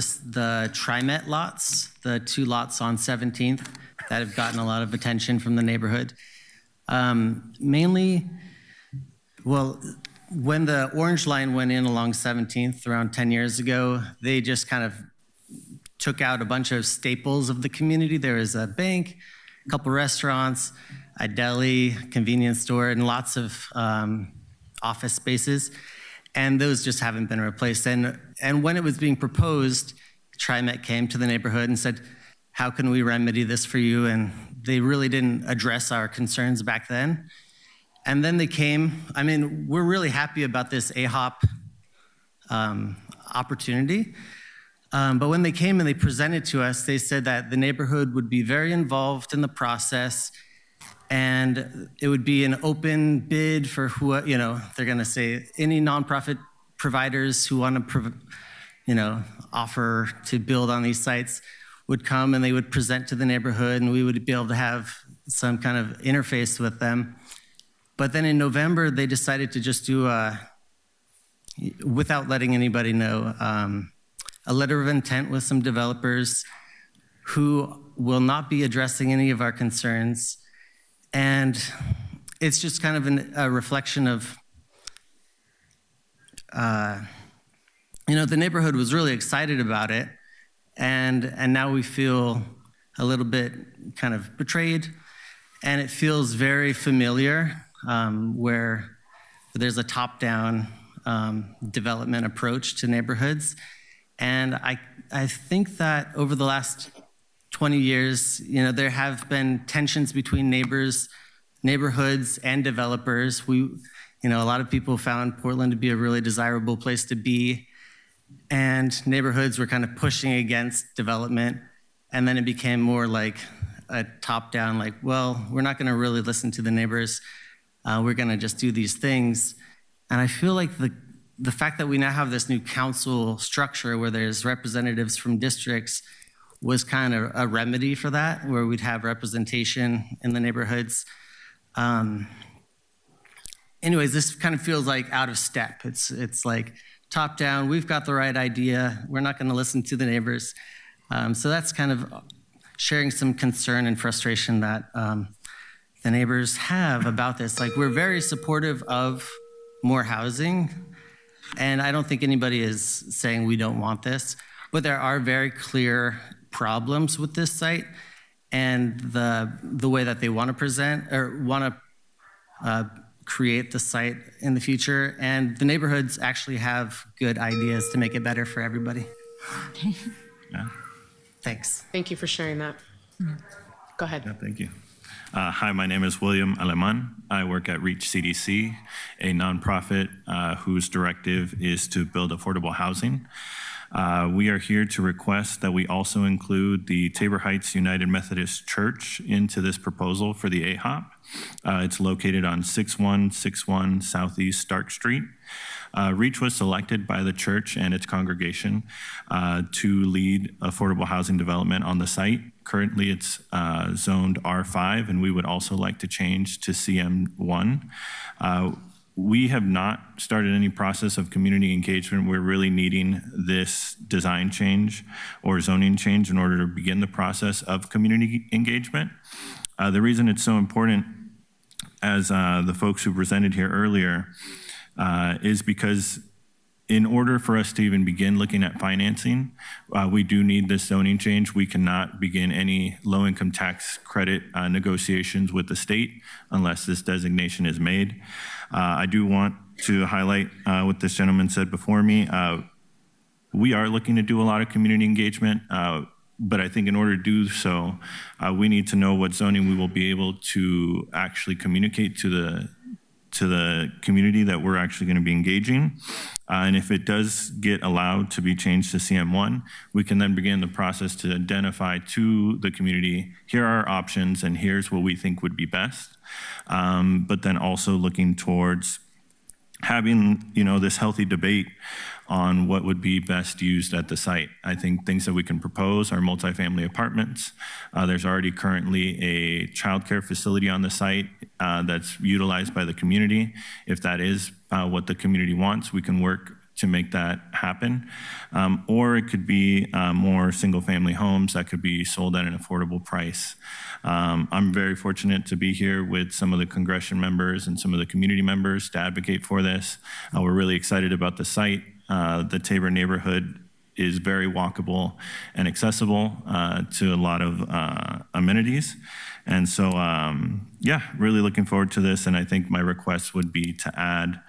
TriMet lots, the 2 lots on 17th that have gotten a lot of attention from the neighborhood. Mainly, well, when the Orange Line went in along 17th around 10 years ago, they just kind of took out a bunch of staples of the community. There was a bank, a couple restaurants, a deli, convenience store, and lots of office spaces. And those just haven't been replaced. And when it was being proposed, TriMet came to the neighborhood and said, how can we remedy this for you? And they really didn't address our concerns back then. And then they came. I mean, we're really happy about this AHOP opportunity. But when they came and they presented to us, they said that the neighborhood would be very involved in the process, and it would be an open bid for who, they're going to say any nonprofit providers who want to, offer to build on these sites would come and they would present to the neighborhood, and we would be able to have some kind of interface with them. But then in November, they decided to just do, without letting anybody know, a letter of intent with some developers who will not be addressing any of our concerns. And it's just kind of a reflection of, the neighborhood was really excited about it. And now we feel a little bit kind of betrayed. And it feels very familiar, where there's a top-down development approach to neighborhoods. And I think that over the last 20 years, there have been tensions between neighborhoods and developers. A lot of people found Portland to be a really desirable place to be, and neighborhoods were kind of pushing against development. And then it became more like a top-down, like, well, we're not going to really listen to the neighbors. We're going to just do these things. And I feel like the fact that we now have this new council structure where there's representatives from districts was kind of a remedy for that, where we'd have representation in the neighborhoods. Anyways, this kind of feels like out of step. It's like top down, we've got the right idea, we're not going to listen to the neighbors. So that's kind of sharing some concern and frustration that the neighbors have about this. Like, we're very supportive of more housing, and I don't think anybody is saying we don't want this, but there are very clear problems with this site and the way that they want to present or want to create the site in the future. And the neighborhoods actually have good ideas to make it better for everybody. Yeah. Thanks. Thank you for sharing that. Go ahead. Yeah, thank you. Hi, my name is William Aleman. I work at Reach CDC, a nonprofit whose directive is to build affordable housing. We are here to request that we also include the Tabor Heights United Methodist Church into this proposal for the AHOP. It's located on 6161 Southeast Stark Street. Reach was selected by the church and its congregation to lead affordable housing development on the site. Currently, it's zoned R5, and we would also like to change to CM1. We have not started any process of community engagement. We're really needing this design change or zoning change in order to begin the process of community engagement. The reason it's so important, as the folks who presented here earlier, is because in order for us to even begin looking at financing, we do need this zoning change. We cannot begin any low-income tax credit negotiations with the state unless this designation is made. I do want to highlight what this gentleman said before me. We are looking to do a lot of community engagement, but I think in order to do so, we need to know what zoning we will be able to actually communicate to the community that we're actually going to be engaging. And if it does get allowed to be changed to CM1, we can then begin the process to identify to the community, here are our options and here's what we think would be best. But then also looking towards having, this healthy debate on what would be best used at the site. I think things that we can propose are multifamily apartments. There's already currently a childcare facility on the site that's utilized by the community. If that is what the community wants, we can work to make that happen. Or it could be more single-family homes that could be sold at an affordable price. I'm very fortunate to be here with some of the congression members and some of the community members to advocate for this. We're really excited about the site. The Tabor neighborhood is very walkable and accessible to a lot of amenities. And so, really looking forward to this. And I think my request would be to add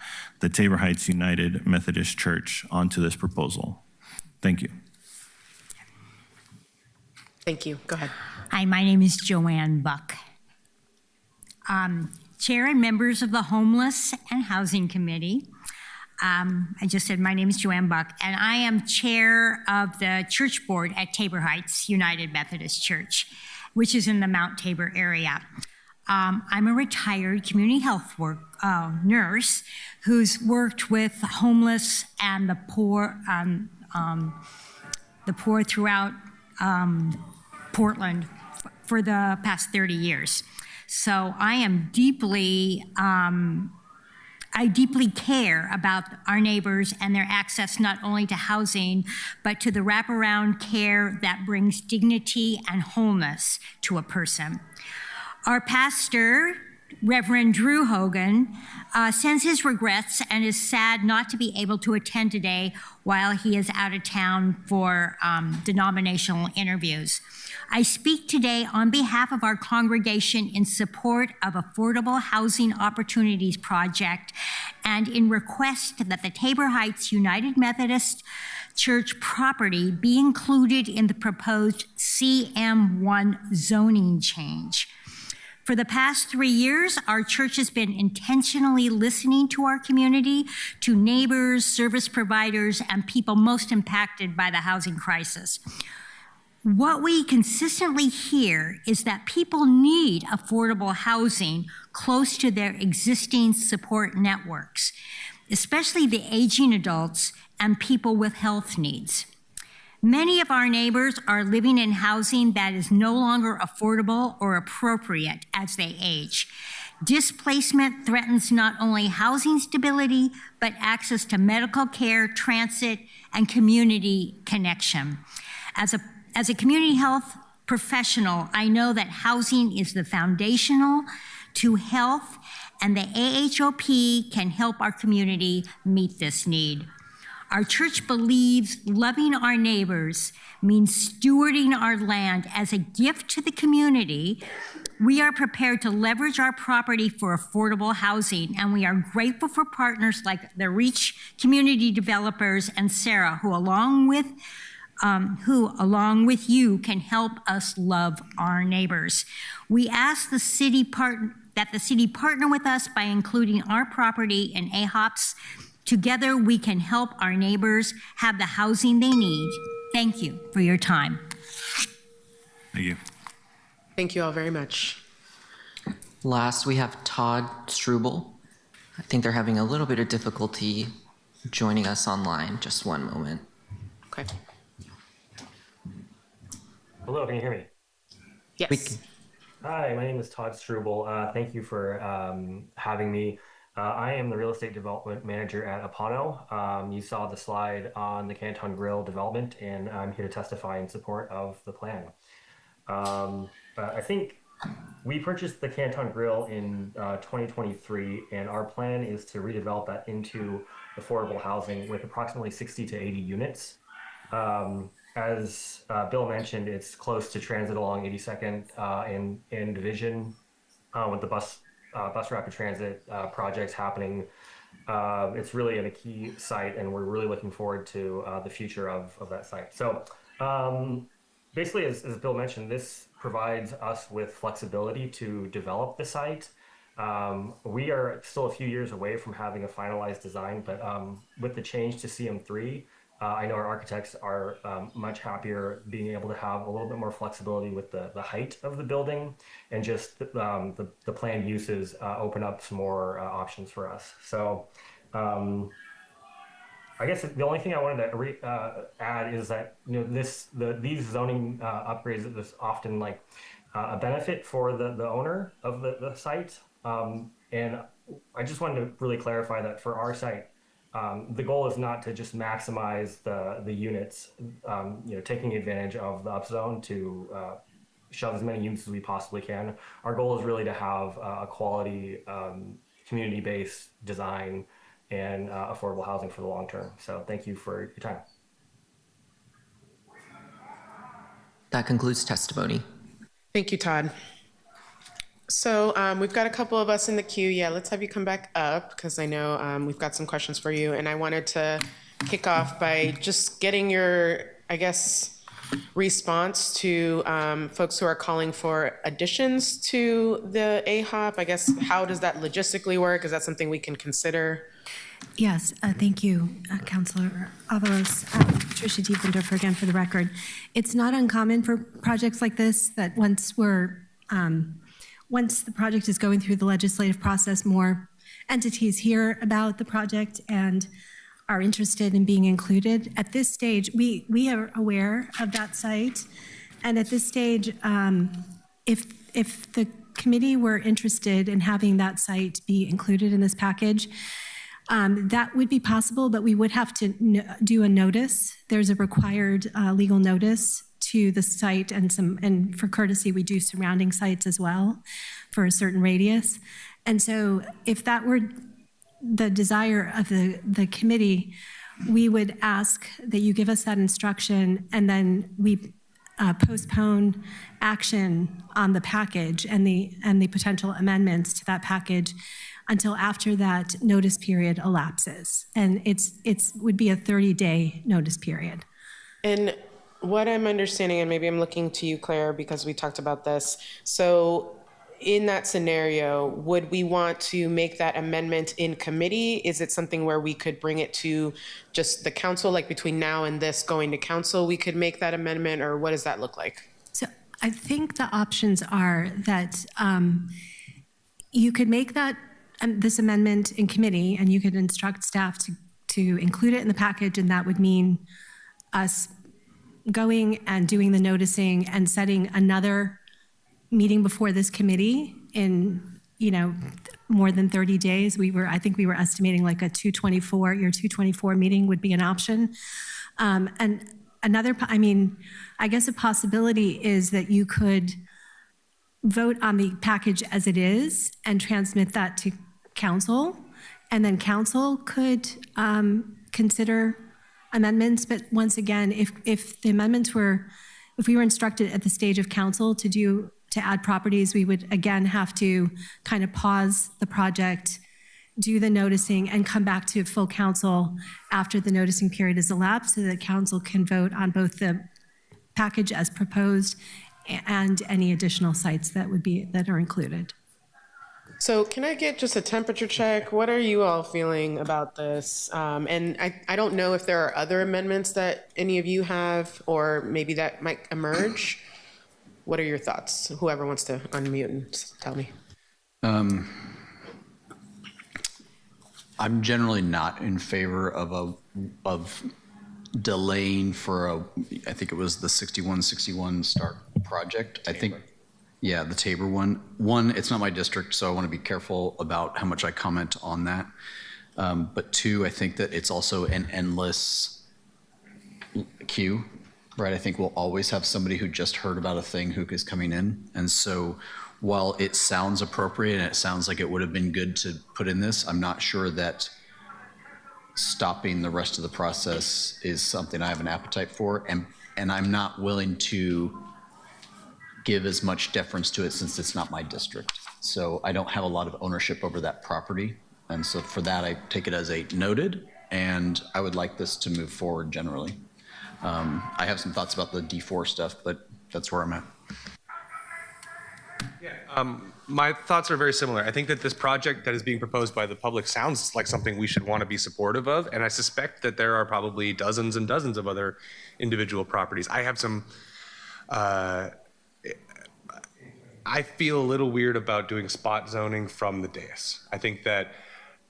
the Tabor Heights United Methodist Church onto this proposal. Thank you. Thank you. Go ahead. Hi, my name is Joanne Buck. Chair and members of the Homeless and Housing Committee. I just said my name is Joanne Buck, and I am chair of the church board at Tabor Heights United Methodist Church, which is in the Mount Tabor area. I'm a retired community health nurse who's worked with the homeless and the poor throughout Portland for the past 30 years. So I am I deeply care about our neighbors and their access not only to housing, but to the wraparound care that brings dignity and wholeness to a person. Our pastor, Reverend Drew Hogan, sends his regrets and is sad not to be able to attend today while he is out of town for denominational interviews. I speak today on behalf of our congregation in support of Affordable Housing Opportunities Project and in request that the Tabor Heights United Methodist Church property be included in the proposed CM1 zoning change. For the past 3 years, our church has been intentionally listening to our community, to neighbors, service providers, and people most impacted by the housing crisis. What we consistently hear is that people need affordable housing close to their existing support networks, especially the aging adults and people with health needs. Many of our neighbors are living in housing that is no longer affordable or appropriate as they age. Displacement threatens not only housing stability, but access to medical care, transit, and community connection. As a community health professional, I know that housing is the foundational to health, and the AHOP can help our community meet this need. Our church believes loving our neighbors means stewarding our land as a gift to the community. We are prepared to leverage our property for affordable housing, and we are grateful for partners like the Reach Community Developers and Sarah, who along with you can help us love our neighbors. We ask that the city partner with us by including our property in AHOPs. Together, we can help our neighbors have the housing they need. Thank you for your time. Thank you. Thank you all very much. Last, we have Todd Struble. I think they're having a little bit of difficulty joining us online. Just one moment. Okay. Hello, can you hear me? Yes. Hi, my name is Todd Struble. Thank you for having me. I am the real estate development manager at Apano. You saw the slide on the Canton Grill development, and I'm here to testify in support of the plan. I think we purchased the Canton Grill in 2023, and our plan is to redevelop that into affordable housing with approximately 60 to 80 units. As Bill mentioned, it's close to transit along 82nd in Division with the bus rapid transit projects happening. It's really in a key site, and we're really looking forward to the future of that site. So basically, as Bill mentioned, this provides us with flexibility to develop the site. We are still a few years away from having a finalized design, but with the change to CM3, I know our architects are much happier being able to have a little bit more flexibility with the height of the building, and just the planned uses open up some more options for us. So I guess the only thing I wanted to add is that these zoning upgrades is often like a benefit for the owner of the site, and I just wanted to really clarify that for our site, the goal is not to just maximize the units, taking advantage of the upzone to shove as many units as we possibly can. Our goal is really to have a quality community-based design and affordable housing for the long term. So thank you for your time. That concludes testimony. Thank you, Todd. So we've got a couple of us in the queue. Yeah, let's have you come back up because I know we've got some questions for you. And I wanted to kick off by just getting your, I guess, response to folks who are calling for additions to the AHOP. I guess, how does that logistically work? Is that something we can consider? Yes, thank you, Councilor Avalos. Patricia Diefendorfer again for the record. It's not uncommon for projects like this that once the project is going through the legislative process, more entities hear about the project and are interested in being included. At this stage, we are aware of that site. And at this stage, if the committee were interested in having that site be included in this package, that would be possible, but we would have to do a notice. There's a required legal notice to the site, and for courtesy, we do surrounding sites as well for a certain radius. And so if that were the desire of the committee, we would ask that you give us that instruction, and then we postpone action on the package and the potential amendments to that package until after that notice period elapses. And it's would be a 30-day notice period. And what I'm understanding, and maybe I'm looking to you, Claire, because we talked about this. So in that scenario, would we want to make that amendment in committee? Is it something where we could bring it to just the council, like between now and this going to council, we could make that amendment, or what does that look like? So I think the options are that you could make that this amendment in committee, and you could instruct staff to include it in the package, and that would mean us going and doing the noticing and setting another meeting before this committee in more than 30 days. I think we were estimating like your 224 meeting would be an option. And another, I guess a possibility is that you could vote on the package as it is and transmit that to council, and then council could consider amendments. But once again, if the amendments if we were instructed at the stage of council to add properties, we would again have to kind of pause the project, do the noticing, and come back to full council after the noticing period is elapsed so that council can vote on both the package as proposed and any additional sites that are included. So can I get just a temperature check? What are you all feeling about this? And I don't know if there are other amendments that any of you have, or maybe that might emerge. What are your thoughts? Whoever wants to unmute and tell me. I'm generally not in favor of delaying for I think it was the 6161 start project. I think, yeah, the Tabor one. One, it's not my district, so I want to be careful about how much I comment on that. But two, I think that it's also an endless queue, right? I think we'll always have somebody who just heard about a thing who is coming in. And so while it sounds appropriate and it sounds like it would have been good to put in this, I'm not sure that stopping the rest of the process is something I have an appetite for. And I'm not willing to give as much deference to it since it's not my district. So I don't have a lot of ownership over that property. And so for that, I take it as a noted, and I would like this to move forward generally. I have some thoughts about the D4 stuff, but that's where I'm at. Yeah, my thoughts are very similar. I think that this project that is being proposed by the public sounds like something we should want to be supportive of, and I suspect that there are probably dozens and dozens of other individual properties. I have some, I feel a little weird about doing spot zoning from the dais. I think that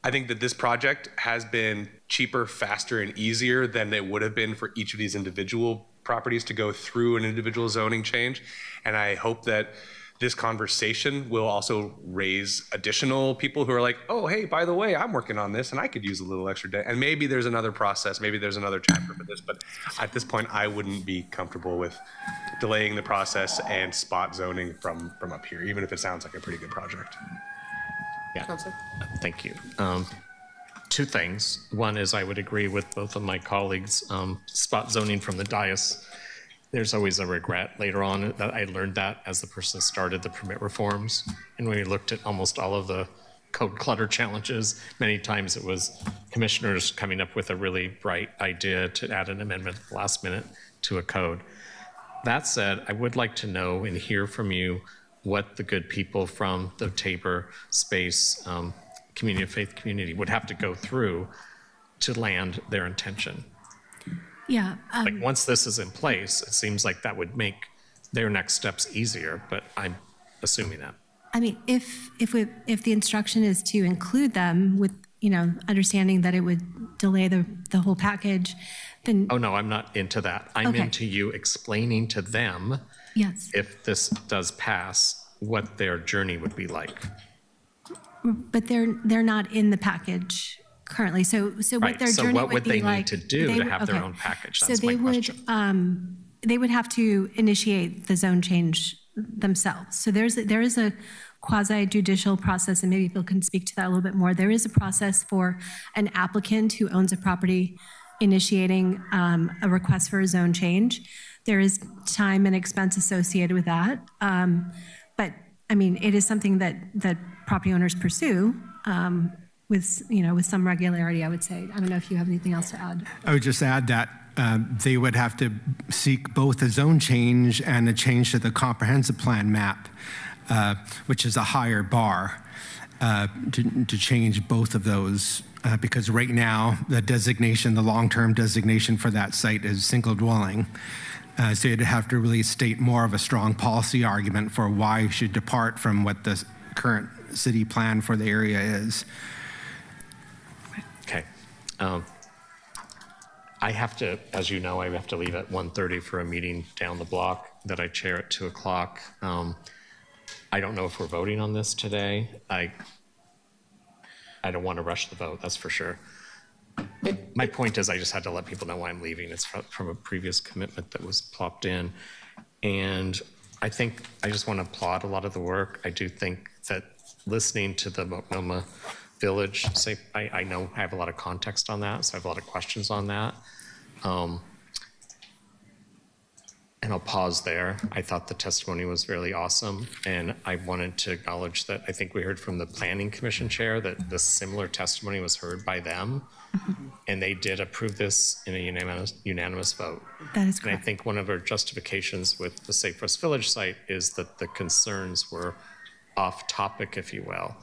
I think that this project has been cheaper, faster, and easier than it would have been for each of these individual properties to go through an individual zoning change. And I hope that this conversation will also raise additional people who are like, oh, hey, by the way, I'm working on this and I could use a little extra day. And maybe there's another process, maybe there's another chapter for this, but at this point, I wouldn't be comfortable with delaying the process and spot zoning from up here, even if it sounds like a pretty good project. Yeah, thank you. Two things. One is I would agree with both of my colleagues. Spot zoning from the dais, there's always a regret later on that I learned that as the person started the permit reforms. And when we looked at almost all of the code clutter challenges, many times it was commissioners coming up with a really bright idea to add an amendment at the last minute to a code. That said, I would like to know and hear from you what the good people from the Tabor space community of faith community would have to go through to land their intention. Yeah. Like once this is in place, it seems like that would make their next steps easier, but I'm assuming that. I mean, if the instruction is to include them with, understanding that it would delay the whole package, then. Oh, no, I'm not into that. I'm Okay. into you explaining to them, Yes. if this does pass, what their journey would be like. But they're not in the package currently. So what Right, their so journey what would would be they like. need to do to would- have their okay. own package? So That's my question. they would have to initiate the zone change themselves. So there is a quasi judicial process, and maybe Bill can speak to that a little bit more. There is a process for an applicant who owns a property initiating a request for a zone change. There is time and expense associated with that. But I mean, it is something that property owners pursue with some regularity, I would say. I don't know if you have anything else to add. I would just add that they would have to seek both a zone change and a change to the comprehensive plan map, which is a higher bar to change both of those. Because right now, the long-term designation for that site is single dwelling. So you'd have to really state more of a strong policy argument for why you should depart from what the current city plan for the area is. Okay. I have to, as you know, I have to leave at 1:30 for a meeting down the block that I chair at 2 o'clock. I don't know if we're voting on this today. I don't want to rush the vote, that's for sure. My point is I just had to let people know why I'm leaving. It's from a previous commitment that was plopped in. And I think I just want to applaud a lot of the work. I do think that listening to the Multnomah Village, I know I have a lot of context on that, so I have a lot of questions on that. And I'll pause there. I thought the testimony was really awesome, and I wanted to acknowledge that I think we heard from the Planning Commission chair that the similar testimony was heard by them, and they did approve this in a unanimous vote. That is And I correct. think one of our justifications with the Safe West Village site is that the concerns were off topic, if you will.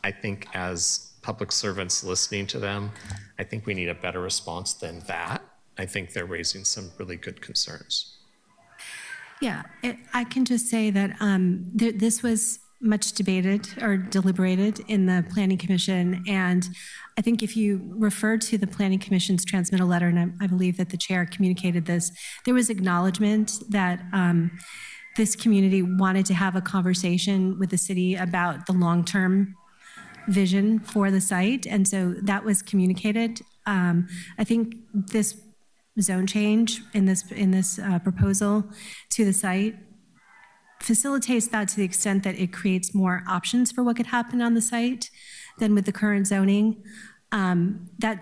I think as public servants listening to them, I think we need a better response than that. I think they're raising some really good concerns. Yeah, I can just say that this was much debated or deliberated in the Planning Commission. And I think if you refer to the Planning Commission's transmittal letter, and I believe that the chair communicated this, there was acknowledgement that this community wanted to have a conversation with the city about the long-term vision for the site. And so that was communicated. I think this zone change in this proposal to the site facilitates that to the extent that it creates more options for what could happen on the site than with the current zoning. That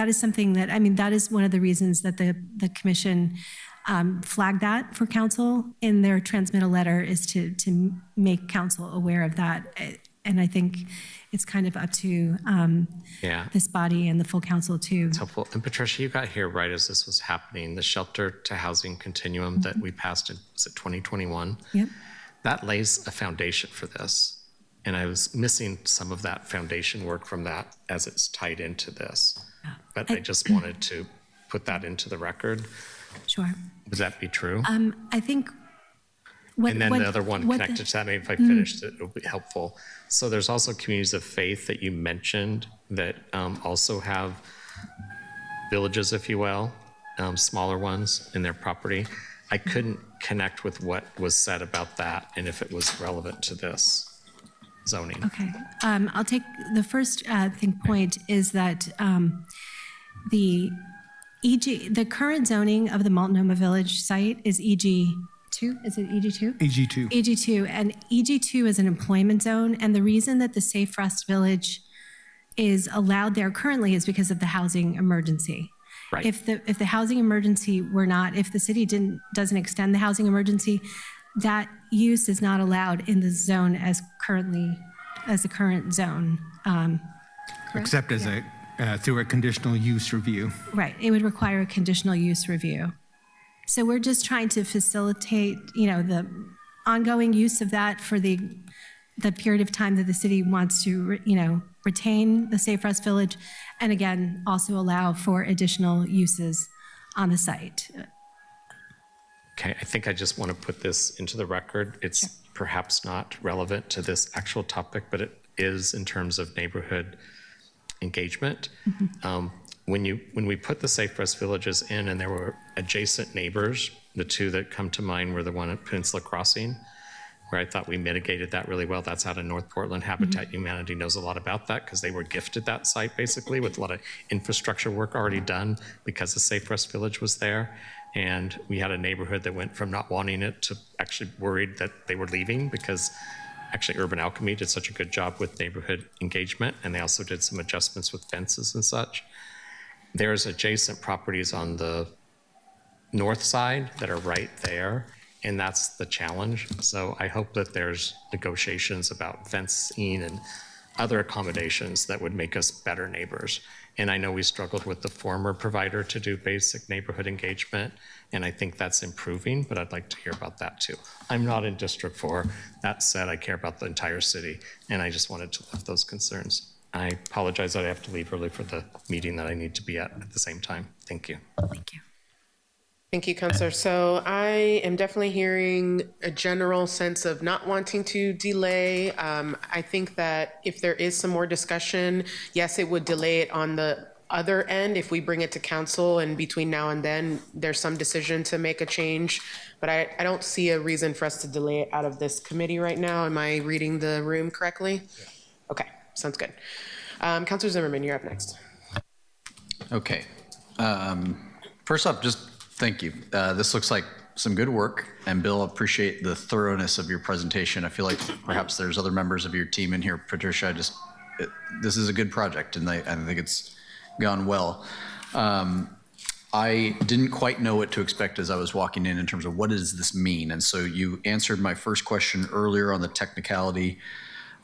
is something that, I mean, that is one of the reasons that the commission flagged that for council in their transmittal letter, is to make council aware of that. And I think it's kind of up to this body and the full council to. It's helpful. And Patricia, you got here right as this was happening, the shelter to housing continuum that we passed in, was it 2021? Yep. That lays a foundation for this. And I was missing some of that foundation work from that as it's tied into this. But I just wanted to put that into the record. Sure. Would that be true? I think And then the other one connected to that, maybe if I finished it, it'll be helpful. So there's also communities of faith that you mentioned that also have villages, if you will, smaller ones in their property. I couldn't connect with what was said about that and if it was relevant to this zoning. Okay, I'll take the first point is that the current zoning of the Multnomah Village site is EG2. Is it EG2? AG2. EG2, and EG2 is an employment zone, and the reason that the Safe Rest Village is allowed there currently is because of the housing emergency. Right. If the housing emergency were not, if the city doesn't extend the housing emergency, that use is not allowed in the zone as the current zone. Correct? Except as through a conditional use review. Right, it would require a conditional use review. So we're just trying to facilitate, the ongoing use of that for the period of time that the city wants to, retain the Safe Rest Village, and again, also allow for additional uses on the site. Okay, I think I just want to put this into the record. It's perhaps not relevant to this actual topic, but it is in terms of neighborhood engagement. When we put the Safe Rest Villages in and there were adjacent neighbors, the two that come to mind were the one at Peninsula Crossing, where I thought we mitigated that really well. That's out of North Portland. Habitat Humanity knows a lot about that because they were gifted that site basically with a lot of infrastructure work already done because the Safe Rest Village was there. And we had a neighborhood that went from not wanting it to actually worried that they were leaving because actually Urban Alchemy did such a good job with neighborhood engagement, and they also did some adjustments with fences and such. There's adjacent properties on the north side that are right there, and that's the challenge. So I hope that there's negotiations about fencing and other accommodations that would make us better neighbors. And I know we struggled with the former provider to do basic neighborhood engagement, and I think that's improving, but I'd like to hear about that too. I'm not in District 4. That said, I care about the entire city, and I just wanted to lift those concerns. I apologize that I have to leave early for the meeting that I need to be at the same time. Thank you. Thank you. Thank you, Councilor. So I am definitely hearing a general sense of not wanting to delay. I think that if there is some more discussion, yes, it would delay it on the other end if we bring it to council and between now and then there's some decision to make a change. But I don't see a reason for us to delay it out of this committee right now. Am I reading the room correctly? Yeah. Okay, sounds good. Councilor Zimmerman, you're up next. Okay. First off, just thank you. This looks like some good work, and Bill, appreciate the thoroughness of your presentation. I feel like perhaps there's other members of your team in here. Patricia, this is a good project, and I think it's gone well. I didn't quite know what to expect as I was walking in terms of what does this mean, and so you answered my first question earlier on the technicality.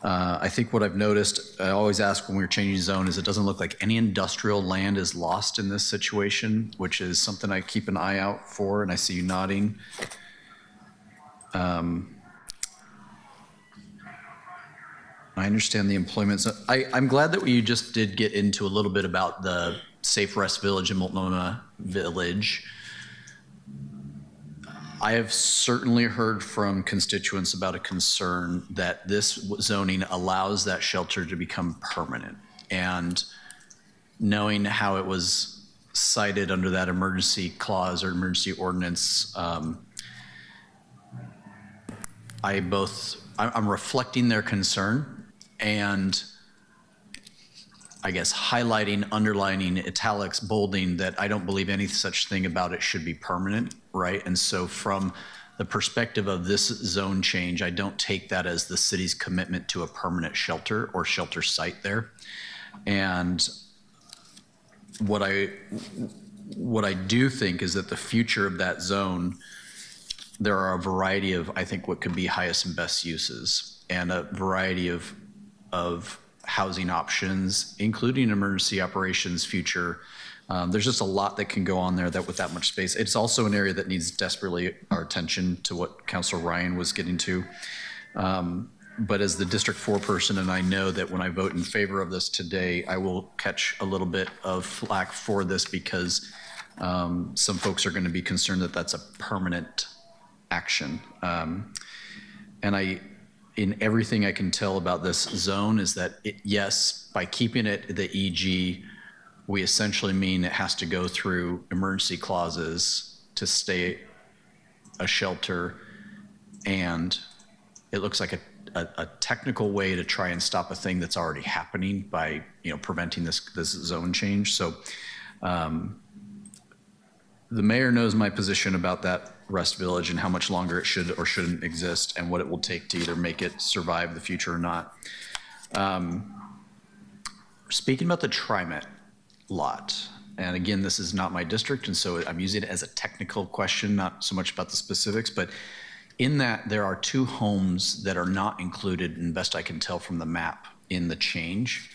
I think what I've noticed, I always ask when we're changing zone, is it doesn't look like any industrial land is lost in this situation, which is something I keep an eye out for, and I see you nodding. I understand the employment. So I'm glad that you just did get into a little bit about the Safe Rest Village in Multnomah Village. I have certainly heard from constituents about a concern that this zoning allows that shelter to become permanent. And knowing how it was cited under that emergency clause or emergency ordinance, I'm reflecting their concern and I guess highlighting, underlining, italics, bolding that I don't believe any such thing about it should be permanent, right? And so from the perspective of this zone change, I don't take that as the city's commitment to a permanent shelter or shelter site there. And what I do think is that the future of that zone, there are a variety of, I think, what could be highest and best uses and a variety of housing options, including emergency operations future. There's just a lot that can go on there that with that much space. It's also an area that needs desperately our attention to what Councilor Ryan was getting to. But as the District 4 person, and I know that when I vote in favor of this today, I will catch a little bit of flack for this because some folks are going to be concerned that that's a permanent action. And in everything I can tell about this zone is that, yes, by keeping it the EG, we essentially mean it has to go through emergency clauses to stay a shelter, and it looks like a technical way to try and stop a thing that's already happening by preventing this zone change. So the mayor knows my position about that Rest Village and how much longer it should or shouldn't exist and what it will take to either make it survive the future or not. Speaking about the TriMet lot, and again, this is not my district, and so I'm using it as a technical question, not so much about the specifics, but in that there are 2 homes that are not included, and best I can tell from the map, in the change,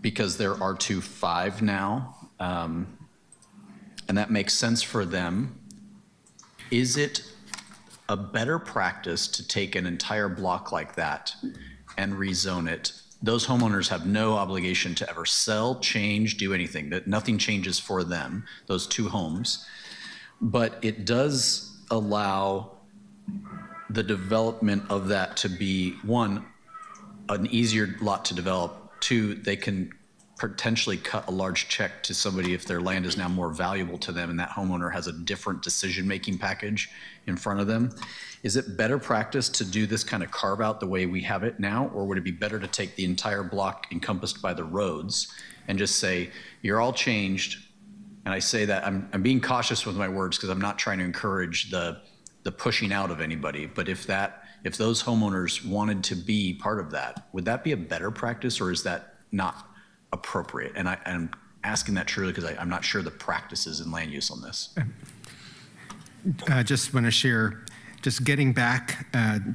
because there are 5 now, and that makes sense for them. Is it a better practice to take an entire block like that and rezone it? Those homeowners have no obligation to ever sell, change, do anything. That nothing changes for them, those 2 homes. But it does allow the development of that to be, 1, an easier lot to develop. 2, they can potentially cut a large check to somebody if their land is now more valuable to them and that homeowner has a different decision-making package in front of them. Is it better practice to do this kind of carve out the way we have it now, or would it be better to take the entire block encompassed by the roads and just say, you're all changed? And I say that, I'm being cautious with my words because I'm not trying to encourage the pushing out of anybody, but if those homeowners wanted to be part of that, would that be a better practice, or is that not appropriate? And I'm asking that truly because I'm not sure the practices in land use on this. Just want to share, just getting back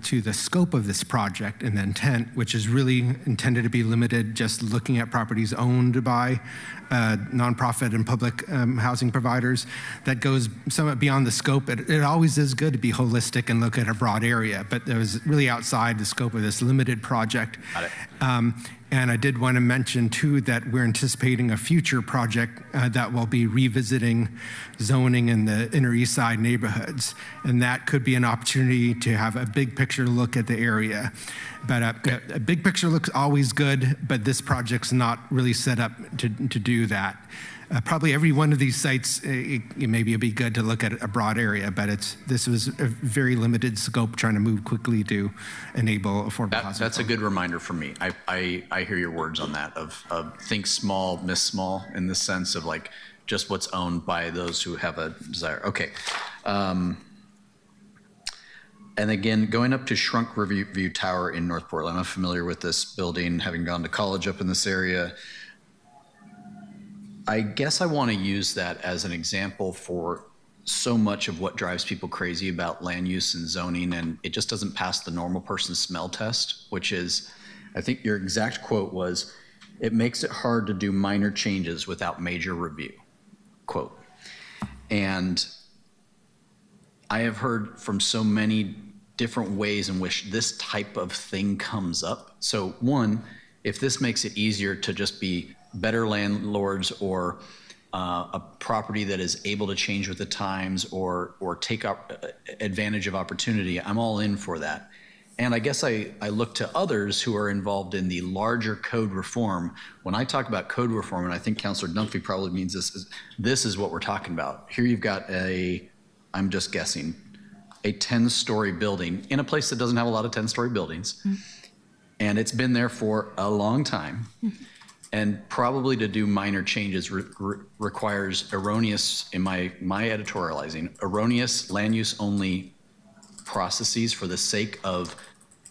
to the scope of this project and the intent, which is really intended to be limited, just looking at properties owned by nonprofit and public housing providers. That goes somewhat beyond the scope. It always is good to be holistic and look at a broad area, but it was really outside the scope of this limited project. Got it. And I did want to mention too that we're anticipating a future project that will be revisiting zoning in the Inner East Side neighborhoods. And that could be an opportunity to have a big picture look at the area. But a big picture looks always good, but this project's not really set up to do that. Probably every one of these sites, maybe it'd be good to look at a broad area, but this was a very limited scope, trying to move quickly to enable affordable housing. That's a good reminder for me. I hear your words on that of think small, miss small, in the sense of like just what's owned by those who have a desire. Okay. And again, going up to Shrunk Riverview Tower in North Portland, I'm familiar with this building, having gone to college up in this area. I guess I want to use that as an example for so much of what drives people crazy about land use and zoning, and it just doesn't pass the normal person's smell test, which is, I think your exact quote was, it makes it hard to do minor changes without major review, quote. And I have heard from so many different ways in which this type of thing comes up. So 1, if this makes it easier to just be better landlords, or a property that is able to change with the times, or take advantage of opportunity, I'm all in for that. And I guess I look to others who are involved in the larger code reform. When I talk about code reform, and I think Councilor Dunphy probably means this is what we're talking about. Here you've got I'm just guessing, a 10-story building in a place that doesn't have a lot of 10-story buildings. Mm-hmm. And it's been there for a long time. Mm-hmm. And probably to do minor changes requires erroneous, in my editorializing, erroneous land use only processes for the sake of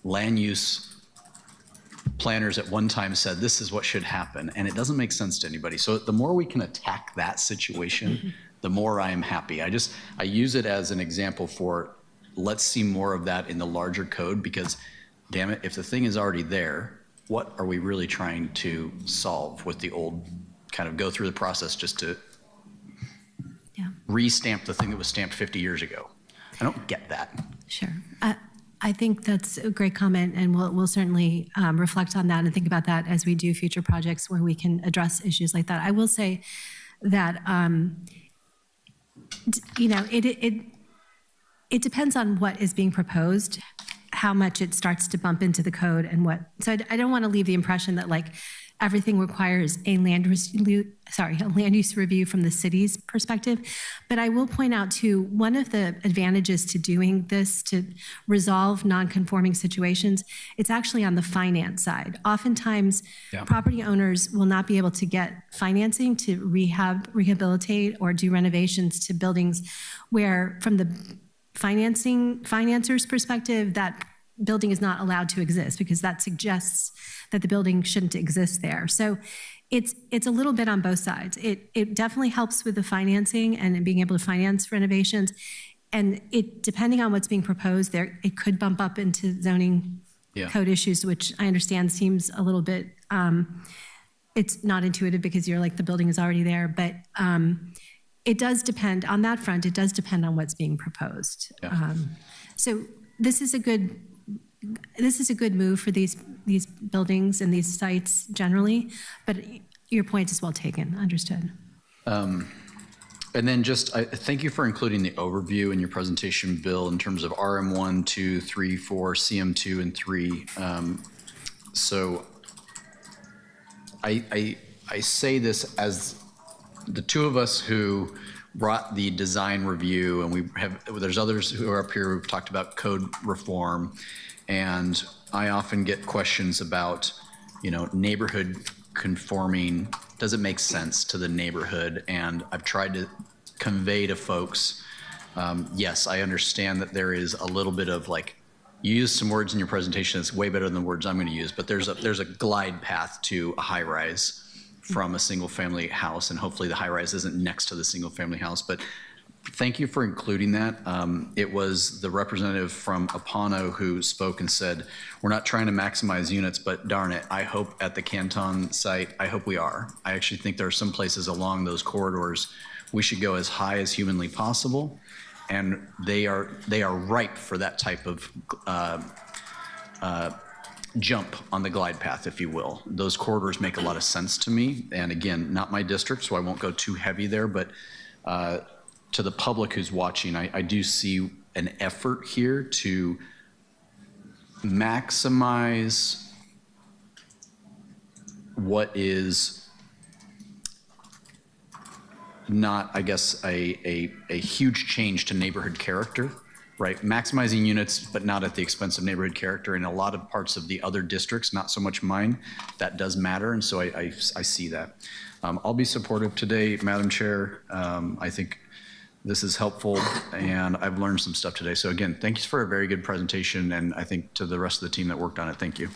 land use planners at one time said this is what should happen, and it doesn't make sense to anybody. So the more we can attack that situation, the more I am happy. I use it as an example for, let's see more of that in the larger code, because damn it, if the thing is already there, what are we really trying to solve with the old, kind of go through the process just to re-stamp the thing that was stamped 50 years ago? I don't get that. Sure. I think that's a great comment, and we'll certainly reflect on that and think about that as we do future projects where we can address issues like that. I will say that, it depends on what is being proposed, how much it starts to bump into the code and what. So I don't want to leave the impression that like everything requires a land use review from the city's perspective. But I will point out too, one of the advantages to doing this to resolve non-conforming situations, it's actually on the finance side. Oftentimes, property owners will not be able to get financing to rehabilitate or do renovations to buildings where from the financer's perspective, that building is not allowed to exist because that suggests that the building shouldn't exist there. So it's a little bit on both sides. It definitely helps with the financing and being able to finance renovations. And it, depending on what's being proposed there, it could bump up into zoning code issues, which I understand seems a little bit, it's not intuitive because you're like, the building is already there, but it does depend on that front. It does depend on what's being proposed. So this is a good move for these buildings and these sites generally, but your point is well taken, understood. And then just, thank you for including the overview in your presentation, Bill, in terms of RM1, 2, 3, 4, CM2, and 3. So I say this as the two of us who brought the design review, and there's others who are up here who've talked about code reform. And I often get questions about, neighborhood conforming. Does it make sense to the neighborhood? And I've tried to convey to folks, yes, I understand that there is a little bit of like, you used some words in your presentation that's way better than the words I'm going to use, but there's a glide path to a high rise from a single family house, and hopefully the high rise isn't next to the single family house. But thank you for including that. It was the representative from Apano who spoke and said, we're not trying to maximize units, but darn it, I hope at the Canton site, I hope we are. I actually think there are some places along those corridors we should go as high as humanly possible, and they are ripe for that type of jump on the glide path, if you will. Those corridors make a lot of sense to me, and again, not my district, so I won't go too heavy there, but to the public who's watching, I do see an effort here to maximize what is not, I guess, a huge change to neighborhood character, right? Maximizing units, but not at the expense of neighborhood character. In a lot of parts of the other districts, not so much mine, that does matter, and so I see that. I'll be supportive today, Madam Chair. I think this is helpful, and I've learned some stuff today. So again, thank you for a very good presentation, and I think to the rest of the team that worked on it, thank you.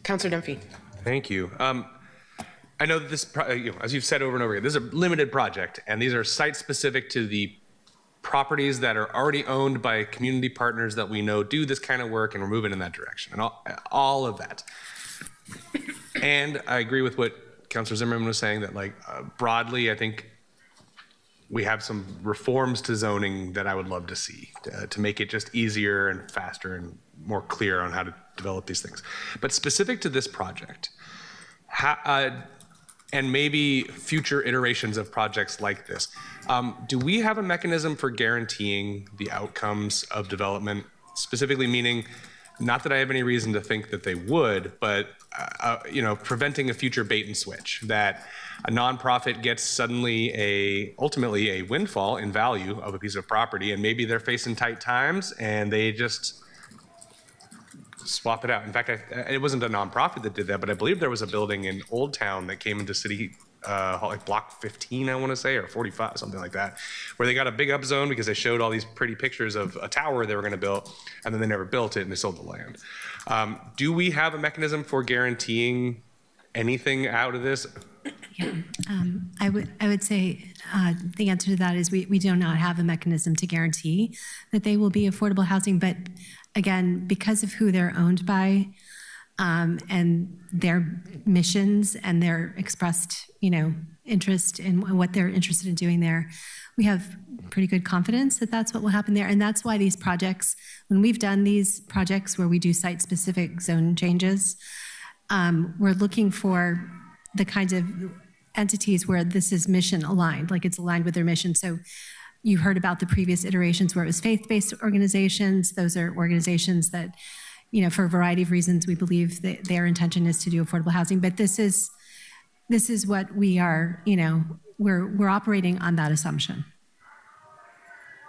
Councilor Dunphy. Thank you. I know that this, as you've said over and over again, this is a limited project, and these are site-specific to the properties that are already owned by community partners that we know do this kind of work, and we're moving in that direction, and all of that. And I agree with what Councilor Zimmerman was saying, that like broadly, I think we have some reforms to zoning that I would love to see to make it just easier and faster and more clear on how to develop these things. But specific to this project, and maybe future iterations of projects like this, do we have a mechanism for guaranteeing the outcomes of development? Specifically meaning, not that I have any reason to think that they would, but preventing a future bait and switch, that a nonprofit gets suddenly ultimately a windfall in value of a piece of property, and maybe they're facing tight times and they just swap it out. In fact, it wasn't a nonprofit that did that, but I believe there was a building in Old Town that came into City Hall, like block 15, I want to say, or 45, something like that, where they got a big upzone because they showed all these pretty pictures of a tower they were going to build, and then they never built it and they sold the land. Do we have a mechanism for guaranteeing anything out of this? Yeah, I would say the answer to that is we do not have a mechanism to guarantee that they will be affordable housing. But again, because of who they're owned by and their missions and their expressed, interest in what they're interested in doing there, we have pretty good confidence that that's what will happen there. And that's why these projects, when we've done these projects where we do site-specific zone changes, we're looking for the kinds of entities where this is mission aligned, like it's aligned with their mission. So you heard about the previous iterations where it was faith-based organizations. Those are organizations that, for a variety of reasons, we believe that their intention is to do affordable housing. But this is what we are, we're operating on that assumption.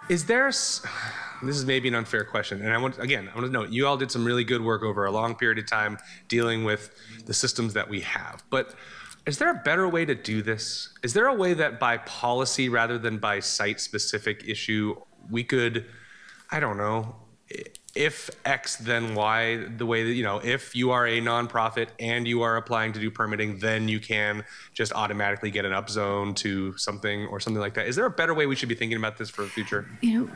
Is there, this is maybe an unfair question, and I want to note, you all did some really good work over a long period of time dealing with the systems that we have, but is there a better way to do this? Is there a way that by policy rather than by site-specific issue, we could, I don't know, if X then Y, the way that, if you are a nonprofit and you are applying to do permitting, then you can just automatically get an upzone to something or something like that. Is there a better way we should be thinking about this for the future?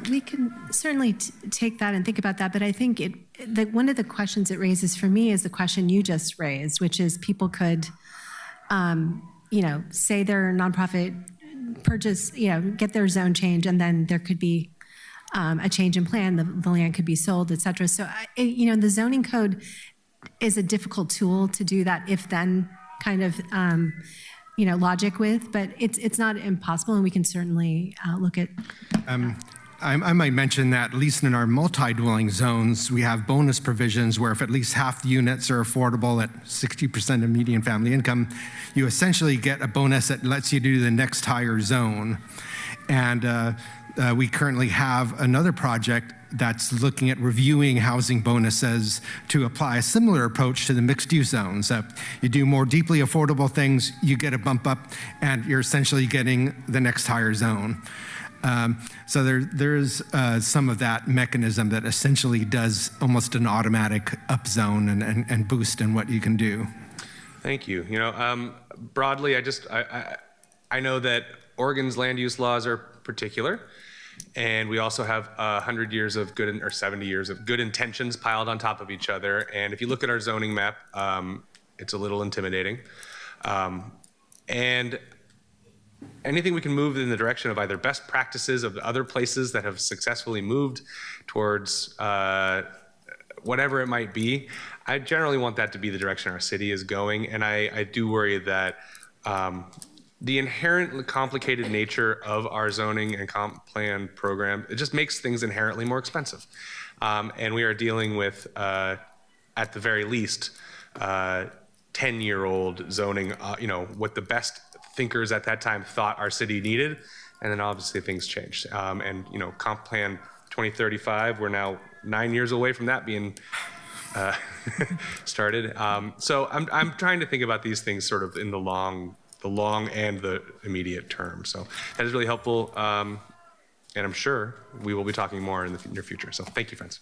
We can certainly take that and think about that, but I think one of the questions it raises for me is the question you just raised, which is people could, say their nonprofit purchase, get their zone change, and then there could be a change in plan, the land could be sold, et cetera. So, the zoning code is a difficult tool to do that if-then kind of, logic with, but it's not impossible, and we can certainly look at. I might mention that at least in our multi-dwelling zones, we have bonus provisions where if at least half the units are affordable at 60% of median family income, you essentially get a bonus that lets you do the next higher zone. And we currently have another project that's looking at reviewing housing bonuses to apply a similar approach to the mixed-use zones. You do more deeply affordable things, you get a bump up, and you're essentially getting the next higher zone. So there's some of that mechanism that essentially does almost an automatic upzone and boost in what you can do. Thank you. Broadly, I know that Oregon's land use laws are particular, and we also have 100 years of good, or 70 years of good intentions piled on top of each other. And if you look at our zoning map, it's a little intimidating. And anything we can move in the direction of either best practices of the other places that have successfully moved towards whatever it might be, I generally want that to be the direction our city is going. And I do worry that the inherently complicated nature of our zoning and comp plan program, it just makes things inherently more expensive. And we are dealing with, at the very least, 10-year-old zoning, what the best thinkers at that time thought our city needed. And then obviously things changed. And comp plan 2035, we're now 9 years away from that being started. So I'm trying to think about these things sort of in the long and the immediate term. So that is really helpful. And I'm sure we will be talking more in the near future. So thank you, friends.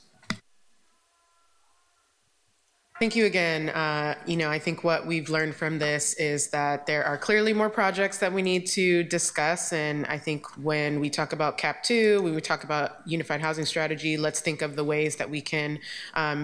Thank you again. I think what we've learned from this is that there are clearly more projects that we need to discuss. And I think when we talk about CAP 2, when we talk about unified housing strategy, let's think of the ways that we can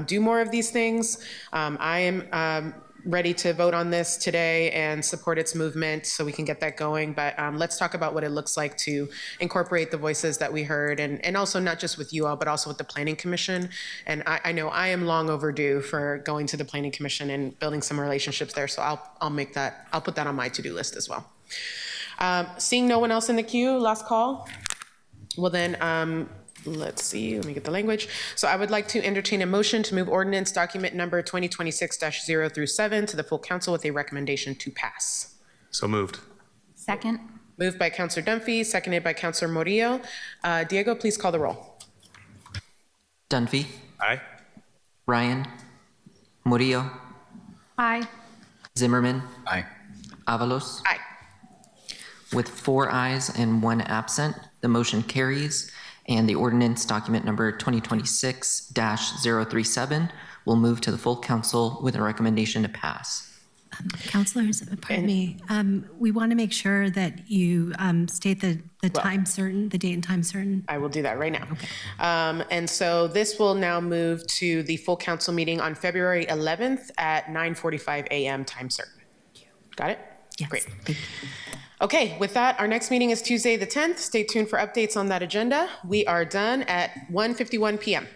do more of these things. I am ready to vote on this today and support its movement so we can get that going. But let's talk about what it looks like to incorporate the voices that we heard, and also not just with you all, but also with the Planning Commission. And I know I am long overdue for going to the Planning Commission and building some relationships there. So I'll put that on my to-do list as well. Seeing no one else in the queue, last call. Well then, let's see, let me get the language. So I would like to entertain a motion to move ordinance document number 2026-0-7 to the full council with a recommendation to pass. So moved. Second. Moved by Councilor Dunphy, seconded by Councilor Murillo. Diego, please call the roll. Dunphy. Aye. Ryan. Murillo. Aye. Zimmerman. Aye. Avalos. Aye. With 4 ayes and 1 absent, the motion carries, and the ordinance document number 2026-037 will move to the full council with a recommendation to pass. Councilors, pardon me, we want to make sure that you state the time certain, the date and time certain. I will do that right now. Okay. And so this will now move to the full council meeting on February 11th at 9:45 a.m. time certain. Got it? Yes. Great. Okay, with that, our next meeting is Tuesday the 10th. Stay tuned for updates on that agenda. We are done at 1:51 p.m.